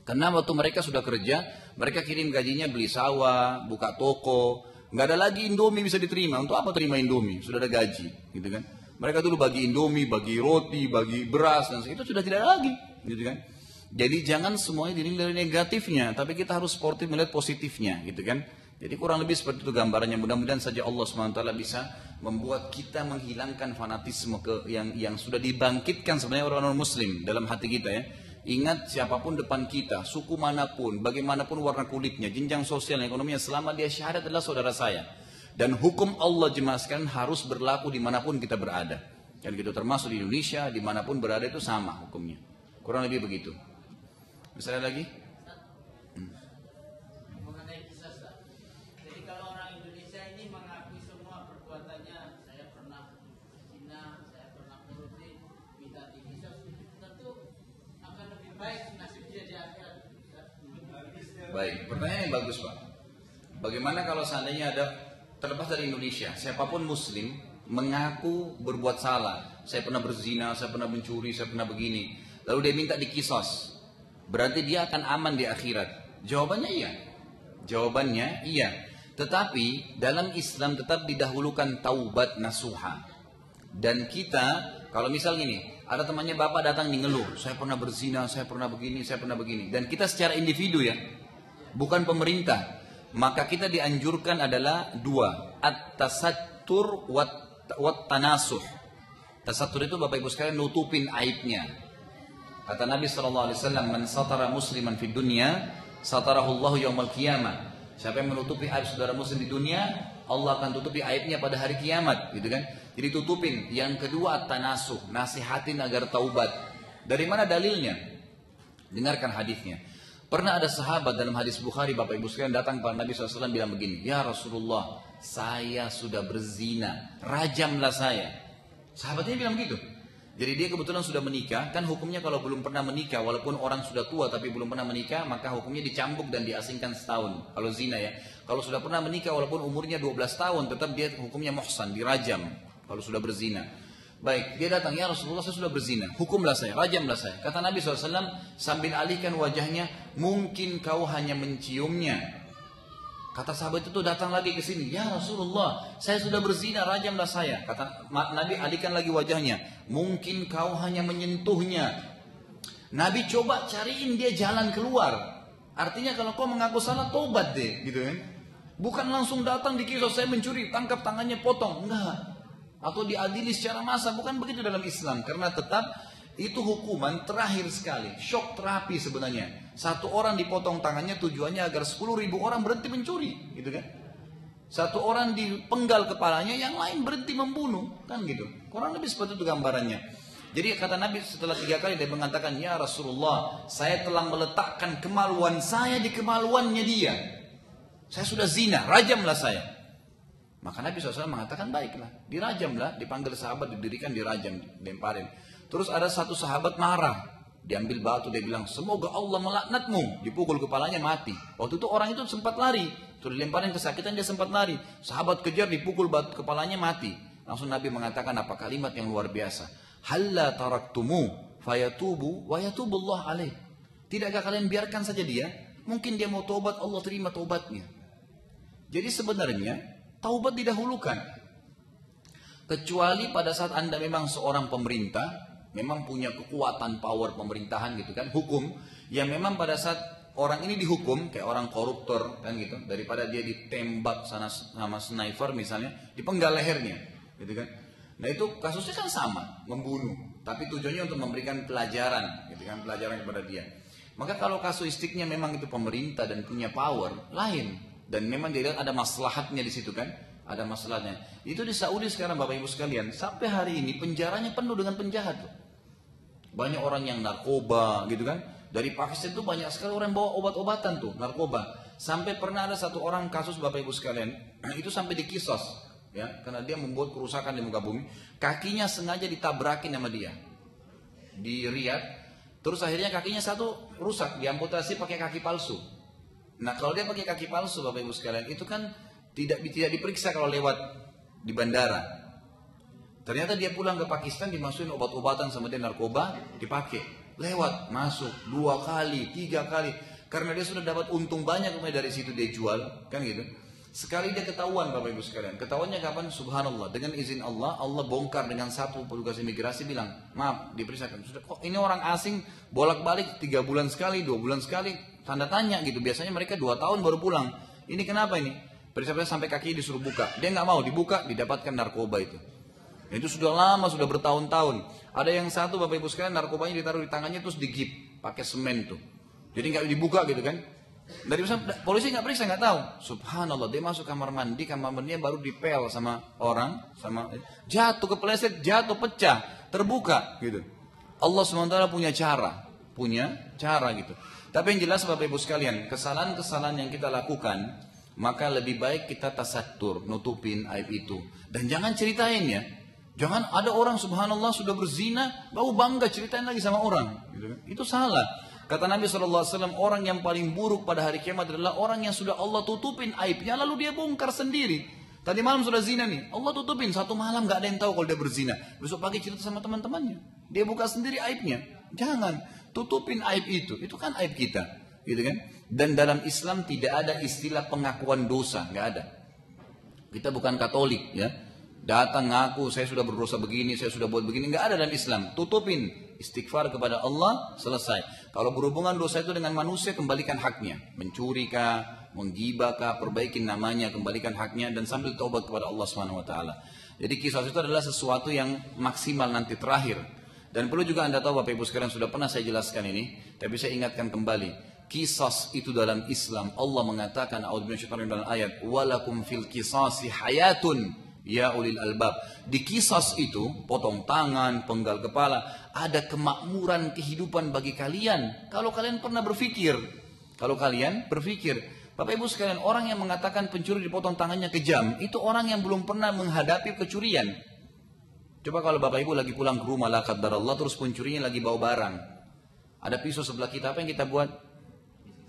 Karena waktu mereka sudah kerja, mereka kirim gajinya beli sawah, buka toko. Nggak ada lagi Indomie bisa diterima. Untuk apa terima Indomie? Sudah ada gaji, gitu kan? Mereka dulu bagi Indomie, bagi roti, bagi beras, dan itu sudah tidak ada lagi, gitu kan? Jadi jangan semuanya dinilai dari negatifnya, tapi kita harus sportif melihat positifnya, gitu kan? Jadi kurang lebih seperti itu gambarannya. Mudah-mudahan saja Allah SWT bisa membuat kita menghilangkan fanatisme yang sudah dibangkitkan sebenarnya orang-orang Muslim dalam hati kita ya. Ingat siapapun depan kita, suku manapun, bagaimanapun warna kulitnya, jenjang sosial dan ekonominya, selama dia syahadat adalah saudara saya. Dan hukum Allah jemaah sekalian harus berlaku dimanapun kita berada. Dan gitu termasuk di Indonesia, dimanapun berada itu sama hukumnya. Kurang lebih begitu. Misalnya lagi? Mengenai kisah, jadi kalau orang Indonesia ini mengakui semua perbuatannya, saya pernah zina, saya pernah korupsi, minta divisum, tentu akan lebih baik nasib dia di akhirat. Baik, pertanyaan yang bagus Pak. Bagaimana kalau seandainya ada, terlepas dari Indonesia, siapapun Muslim mengaku berbuat salah, saya pernah berzina, saya pernah mencuri, saya pernah begini, lalu dia minta dikisos, berarti dia akan aman di akhirat? Jawabannya iya. Jawabannya iya. Tetapi dalam Islam tetap didahulukan taubat nasuha. Dan kita, kalau misal gini, ada temannya bapak datang nih ngeluh, saya pernah berzina, saya pernah begini, saya pernah begini. Dan kita secara individu ya, bukan pemerintah. Maka kita dianjurkan adalah dua, at-tasattur wat tanasuh. Tasattur itu Bapak Ibu sekalian nutupin aibnya. Kata Nabi SAW, man satara musliman fid dunya, satarahullahu yaumal qiyamah. Siapa yang menutupi aib saudara muslim di dunia, Allah akan tutupi aibnya pada hari kiamat, gitu kan? Jadi tutupin. Yang kedua at-tanasuh, nasihatin agar taubat. Dari mana dalilnya? Dengarkan hadisnya. Pernah ada sahabat dalam hadis Bukhari, Bapak Ibu sekalian, datang kepada Nabi SAW bilang begini, ya Rasulullah, saya sudah berzina, rajamlah saya. Sahabatnya bilang begitu. Jadi dia kebetulan sudah menikah, kan hukumnya kalau belum pernah menikah, walaupun orang sudah tua tapi belum pernah menikah, maka hukumnya dicambuk dan diasingkan setahun. Kalau zina ya. Kalau sudah pernah menikah walaupun umurnya 12 tahun, tetap dia hukumnya muhsan, dirajam kalau sudah berzina. Baik, dia datang, ya Rasulullah saya sudah berzina, hukumlah saya, rajamlah saya. Kata Nabi SAW sambil alihkan wajahnya, mungkin kau hanya menciumnya. Kata sahabat itu datang lagi ke sini, ya Rasulullah, saya sudah berzina, rajamlah saya. Kata Nabi, alihkan lagi wajahnya, mungkin kau hanya menyentuhnya. Nabi coba cariin dia jalan keluar. Artinya kalau kau mengaku salah, tobat deh, gitu kan? Bukan langsung datang dikira saya mencuri, tangkap tangannya, potong, enggak. Atau diadili secara massal, bukan begitu dalam Islam. Karena tetap itu hukuman terakhir sekali, shock terapi sebenarnya. Satu orang dipotong tangannya tujuannya agar 10.000 orang berhenti mencuri, gitu kan? Satu orang dipenggal kepalanya, yang lain berhenti membunuh, kan gitu. Kurang lebih seperti itu gambarannya. Jadi kata Nabi setelah 3 kali dia mengatakan, ya Rasulullah, saya telah meletakkan kemaluan saya di kemaluannya dia. Saya sudah zina, rajamlah saya. Maka Nabi SAW mengatakan baiklah, dirajamlah, dipanggil sahabat, didirikan, dirajam, dilemparin. Terus ada satu sahabat marah, diambil batu, dia bilang, semoga Allah melaknatmu, dipukul kepalanya mati. Waktu itu orang itu sempat lari, terus dilemparin kesakitan dia sempat lari. Sahabat kejar, dipukul batu kepalanya mati. Langsung Nabi mengatakan apa kalimat yang luar biasa. Halla taraktumu fayatubu wa yatubullah alaih. Tidakkah kalian biarkan saja dia? Mungkin dia mau tobat, Allah terima tobatnya. Jadi sebenarnya taubat didahulukan. Kecuali pada saat Anda memang seorang pemerintah, memang punya kekuatan power pemerintahan gitu kan, hukum yang memang pada saat orang ini dihukum kayak orang koruptor kan gitu, daripada dia ditembak sana sama sniper misalnya, dipenggal lehernya gitu kan. Nah itu kasusnya kan sama, membunuh, tapi tujuannya untuk memberikan pelajaran gitu kan, pelajaran kepada dia. Maka kalau kasuistiknya memang itu pemerintah dan punya power lain, dan memang dia lihat ada maslahatnya di situ kan, ada masalahnya. Itu di Saudi sekarang Bapak Ibu sekalian, sampai hari ini penjaranya penuh dengan penjahat loh. Banyak orang yang narkoba gitu kan. Dari Pakistan itu banyak sekali orang yang bawa obat-obatan tuh, narkoba. Sampai pernah ada satu orang kasus Bapak Ibu sekalian, itu sampai dikisos ya, karena dia membuat kerusakan di muka bumi. Kakinya sengaja ditabrakin sama dia di Riyadh. Terus akhirnya kakinya satu rusak, diamputasi pakai kaki palsu. Nah kalau dia pakai kaki palsu Bapak Ibu sekalian, itu kan tidak diperiksa kalau lewat di bandara. Ternyata dia pulang ke Pakistan, dimasukin obat-obatan sama dia, narkoba, dipakai. Lewat, masuk 2 kali, 3 kali. Karena dia sudah dapat untung banyak, kemudian dari situ dia jual, kan gitu. Sekali dia ketahuan Bapak Ibu sekalian. Ketahuannya kapan? Subhanallah. Dengan izin Allah, Allah bongkar dengan satu petugas imigrasi bilang, maaf, diperiksakan. Sudah, kok ini orang asing bolak-balik 3 bulan sekali, 2 bulan sekali, tanda tanya gitu. Biasanya mereka 2 tahun baru pulang. Ini kenapa ini? Periksa sampai kaki disuruh buka. Dia nggak mau dibuka, didapatkan narkoba itu. Itu sudah lama, sudah bertahun-tahun. Ada yang satu Bapak Ibu sekalian, narkobanya ditaruh di tangannya terus digip pakai semen tuh. Jadi nggak dibuka gitu kan. Dari polisi nggak periksa, nggak tahu. Subhanallah, dia masuk kamar mandinya baru dipel sama orang, jatuh kepleset, jatuh pecah, terbuka gitu. Allah SWT punya cara gitu. Tapi yang jelas Bapak Ibu sekalian, kesalahan-kesalahan yang kita lakukan, maka lebih baik kita tasattur, nutupin aib itu. Dan jangan ceritain ya. Jangan ada orang subhanallah sudah berzina, baru bangga ceritain lagi sama orang. Gitu. Itu salah. Kata Nabi SAW, orang yang paling buruk pada hari kiamat adalah orang yang sudah Allah tutupin aibnya, lalu dia bongkar sendiri. Tadi malam sudah zina nih, Allah tutupin, satu malam gak ada yang tahu kalau dia berzina. Besok pagi cerita sama teman-temannya, dia buka sendiri aibnya. Jangan, tutupin aib itu kan aib kita. gitu kan? Dan dalam Islam tidak ada istilah pengakuan dosa, nggak ada. Kita bukan Katolik ya. Datang ngaku saya sudah berdosa begini, saya sudah buat begini, nggak ada dalam Islam. Tutupin, istighfar kepada Allah, selesai. Kalau berhubungan dosa itu dengan manusia, kembalikan haknya. Mencuri kah, menggibah kah, perbaikin namanya, kembalikan haknya dan sambil taubat kepada Allah Subhanahu wa taala. Jadi kisah itu adalah sesuatu yang maksimal nanti terakhir. Dan perlu juga Anda tahu Bapak Ibu sekalian, sudah pernah saya jelaskan ini, tapi saya ingatkan kembali. Kisas itu dalam Islam, Allah mengatakan dalam ayat, walakum fil qisasi hayatun ya ulil albab. Di kisas itu, potong tangan, penggal kepala, ada kemakmuran kehidupan bagi kalian. Kalau kalian pernah berpikir, Bapak Ibu sekalian, orang yang mengatakan pencuri dipotong tangannya kejam, itu orang yang belum pernah menghadapi kecurian. Coba kalau Bapak Ibu lagi pulang ke rumah, la qadarallah, terus pencurinya lagi bawa barang. Ada pisau sebelah kita, apa yang kita buat?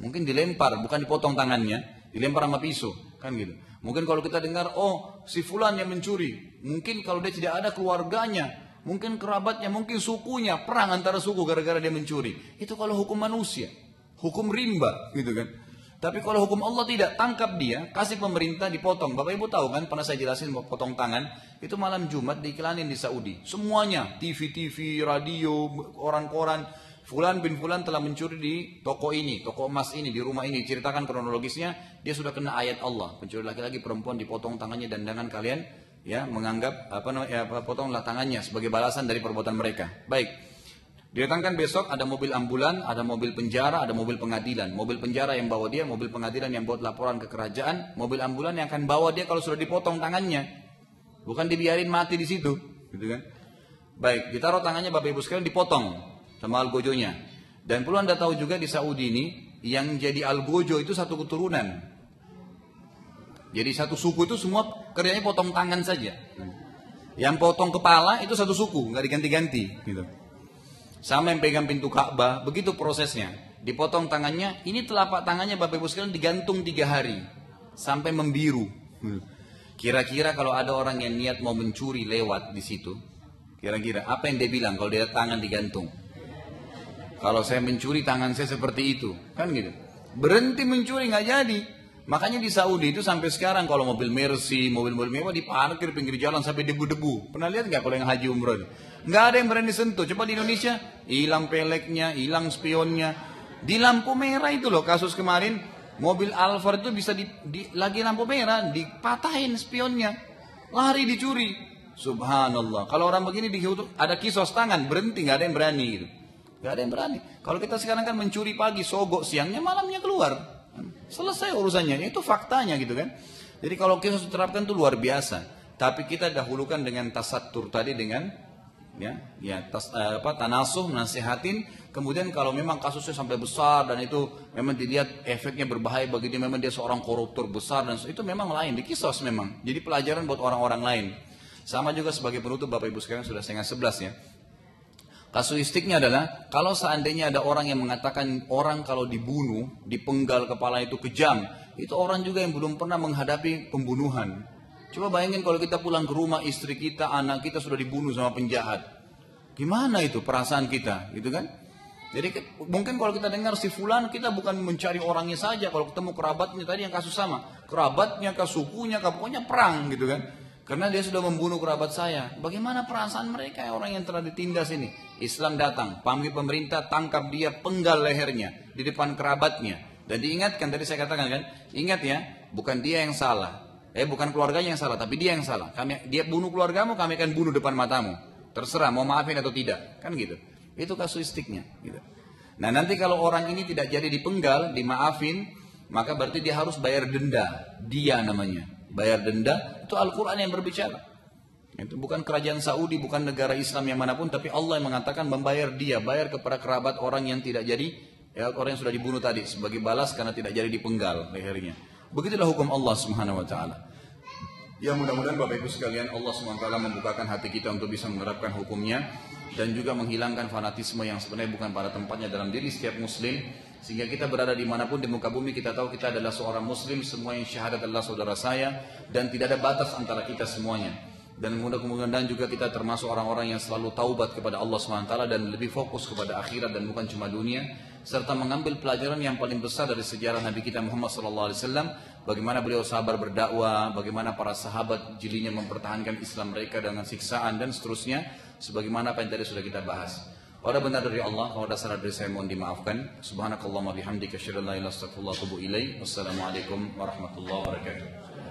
Mungkin dilempar, bukan dipotong tangannya, dilempar sama pisau, kan gitu. Mungkin kalau kita dengar, oh si fulan yang mencuri, mungkin kalau dia tidak ada keluarganya, mungkin kerabatnya, mungkin sukunya, perang antara suku gara-gara dia mencuri. Itu kalau hukum manusia, hukum rimba, gitu kan. Tapi kalau hukum Allah tidak, tangkap dia, kasih pemerintah, dipotong. Bapak Ibu tahu kan, pernah saya jelasin mau potong tangan, itu malam Jumat diiklanin di Saudi. Semuanya, TV, radio, koran-koran, Fulan bin Fulan telah mencuri di toko ini, toko emas ini, di rumah ini. Ceritakan kronologisnya, dia sudah kena ayat Allah. Pencuri laki-laki, perempuan dipotong tangannya dan jangan kalian ya menganggap potonglah tangannya sebagai balasan dari perbuatan mereka. Baik. Didatangkan besok ada mobil ambulan, ada mobil penjara, ada mobil pengadilan. Mobil penjara yang bawa dia, mobil pengadilan yang buat laporan ke kerajaan, mobil ambulan yang akan bawa dia kalau sudah dipotong tangannya. Bukan dibiarin mati di situ, gitu kan? Baik, ditaruh tangannya Bapak Ibu sekalian dipotong sama algojonya. Dan perlu Anda tahu juga di Saudi ini, yang jadi algojo itu satu keturunan. Jadi satu suku itu semua kerjanya potong tangan saja. Yang potong kepala itu satu suku, nggak diganti-ganti. Gitu. Sama yang pegang pintu Ka'bah, begitu prosesnya. Dipotong tangannya, ini telapak tangannya Bapak Ibu sekalian digantung 3 hari. Sampai membiru. Kira-kira kalau ada orang yang niat mau mencuri lewat di situ, kira-kira apa yang dia bilang kalau dia tangan digantung? Kalau saya mencuri tangan saya seperti itu, kan gitu. Berhenti mencuri nggak jadi. Makanya di Saudi itu sampai sekarang kalau mobil Mercy, mobil-mobil mewah diparkir pinggir jalan sampai debu-debu. Pernah lihat nggak kalau yang haji umroh? Nggak ada yang berani sentuh. Coba di Indonesia, hilang peleknya, hilang spionnya. Di lampu merah itu loh kasus kemarin, mobil Alphard itu bisa lagi lampu merah, dipatahin spionnya, lari dicuri. Subhanallah. Kalau orang begini ada kisos tangan, berhenti, nggak ada yang berani gitu. Gak ada yang berani. Kalau kita sekarang kan mencuri pagi, sogok siangnya, malamnya keluar. Selesai urusannya. Itu faktanya gitu kan. Jadi kalau kita terapkan itu luar biasa. Tapi kita dahulukan dengan tasatur tadi dengan tanasuh, nasihatin. Kemudian kalau memang kasusnya sampai besar dan itu memang dilihat efeknya berbahaya bagi dia, memang dia seorang koruptor besar dan itu memang lain, dikisos memang. Jadi pelajaran buat orang-orang lain. Sama juga sebagai penutup Bapak Ibu sekarang sudah 10:30 ya. Kasuistiknya adalah, kalau seandainya ada orang yang mengatakan orang kalau dibunuh, dipenggal kepala itu kejam, itu orang juga yang belum pernah menghadapi pembunuhan. Coba bayangin kalau kita pulang ke rumah, istri kita, anak kita sudah dibunuh sama penjahat. Gimana itu perasaan kita, gitu kan? Jadi mungkin kalau kita dengar si fulan, kita bukan mencari orangnya saja. Kalau ketemu kerabatnya tadi yang kasus sama, kerabatnya, sukunya, pokoknya perang gitu kan? Karena dia sudah membunuh kerabat saya. Bagaimana perasaan mereka orang yang telah ditindas ini? Islam datang, panggil pemerintah, tangkap dia, penggal lehernya di depan kerabatnya. Dan diingatkan, tadi saya katakan kan, ingat ya, bukan dia yang salah. Bukan keluarganya yang salah, tapi dia yang salah. Dia bunuh keluargamu, kami akan bunuh depan matamu. Terserah, mau maafin atau tidak. Kan gitu. Itu kasuistiknya. Gitu. Nah nanti kalau orang ini tidak jadi dipenggal, dimaafin, maka berarti dia harus bayar denda. Dia namanya. Bayar denda, itu Al-Quran yang berbicara. Itu bukan kerajaan Saudi, bukan negara Islam yang manapun, tapi Allah yang mengatakan membayar dia, bayar kepada kerabat orang yang tidak jadi, orang yang sudah dibunuh tadi, sebagai balas karena tidak jadi dipenggal lehernya. Begitulah hukum Allah Subhanahu Wa Taala. Ya mudah-mudahan Bapak Ibu sekalian, Allah Subhanahu Wa Taala membukakan hati kita untuk bisa menerapkan hukumnya dan juga menghilangkan fanatisme yang sebenarnya bukan pada tempatnya dalam diri setiap Muslim. Sehingga kita berada dimanapun di muka bumi, kita tahu kita adalah seorang Muslim, semua yang syahadat adalah saudara saya, dan tidak ada batas antara kita semuanya. Dan mudah-mudahan juga kita termasuk orang-orang yang selalu taubat kepada Allah SWT dan lebih fokus kepada akhirat dan bukan cuma dunia. serta mengambil pelajaran yang paling besar dari sejarah Nabi kita Muhammad SAW, bagaimana beliau sabar berdakwah, bagaimana para sahabat jilinya mempertahankan Islam mereka dengan siksaan dan seterusnya, sebagaimana apa yang tadi sudah kita bahas. Kalau ada benar dari Allah, kalau ada salah dari saya mohon dimaafkan. Subhanakallahumma bihamdika asyhadu an la ilaha illa anta astaghfiruka wa atubu ilaik. Wassalamualaikum warahmatullahi wabarakatuh.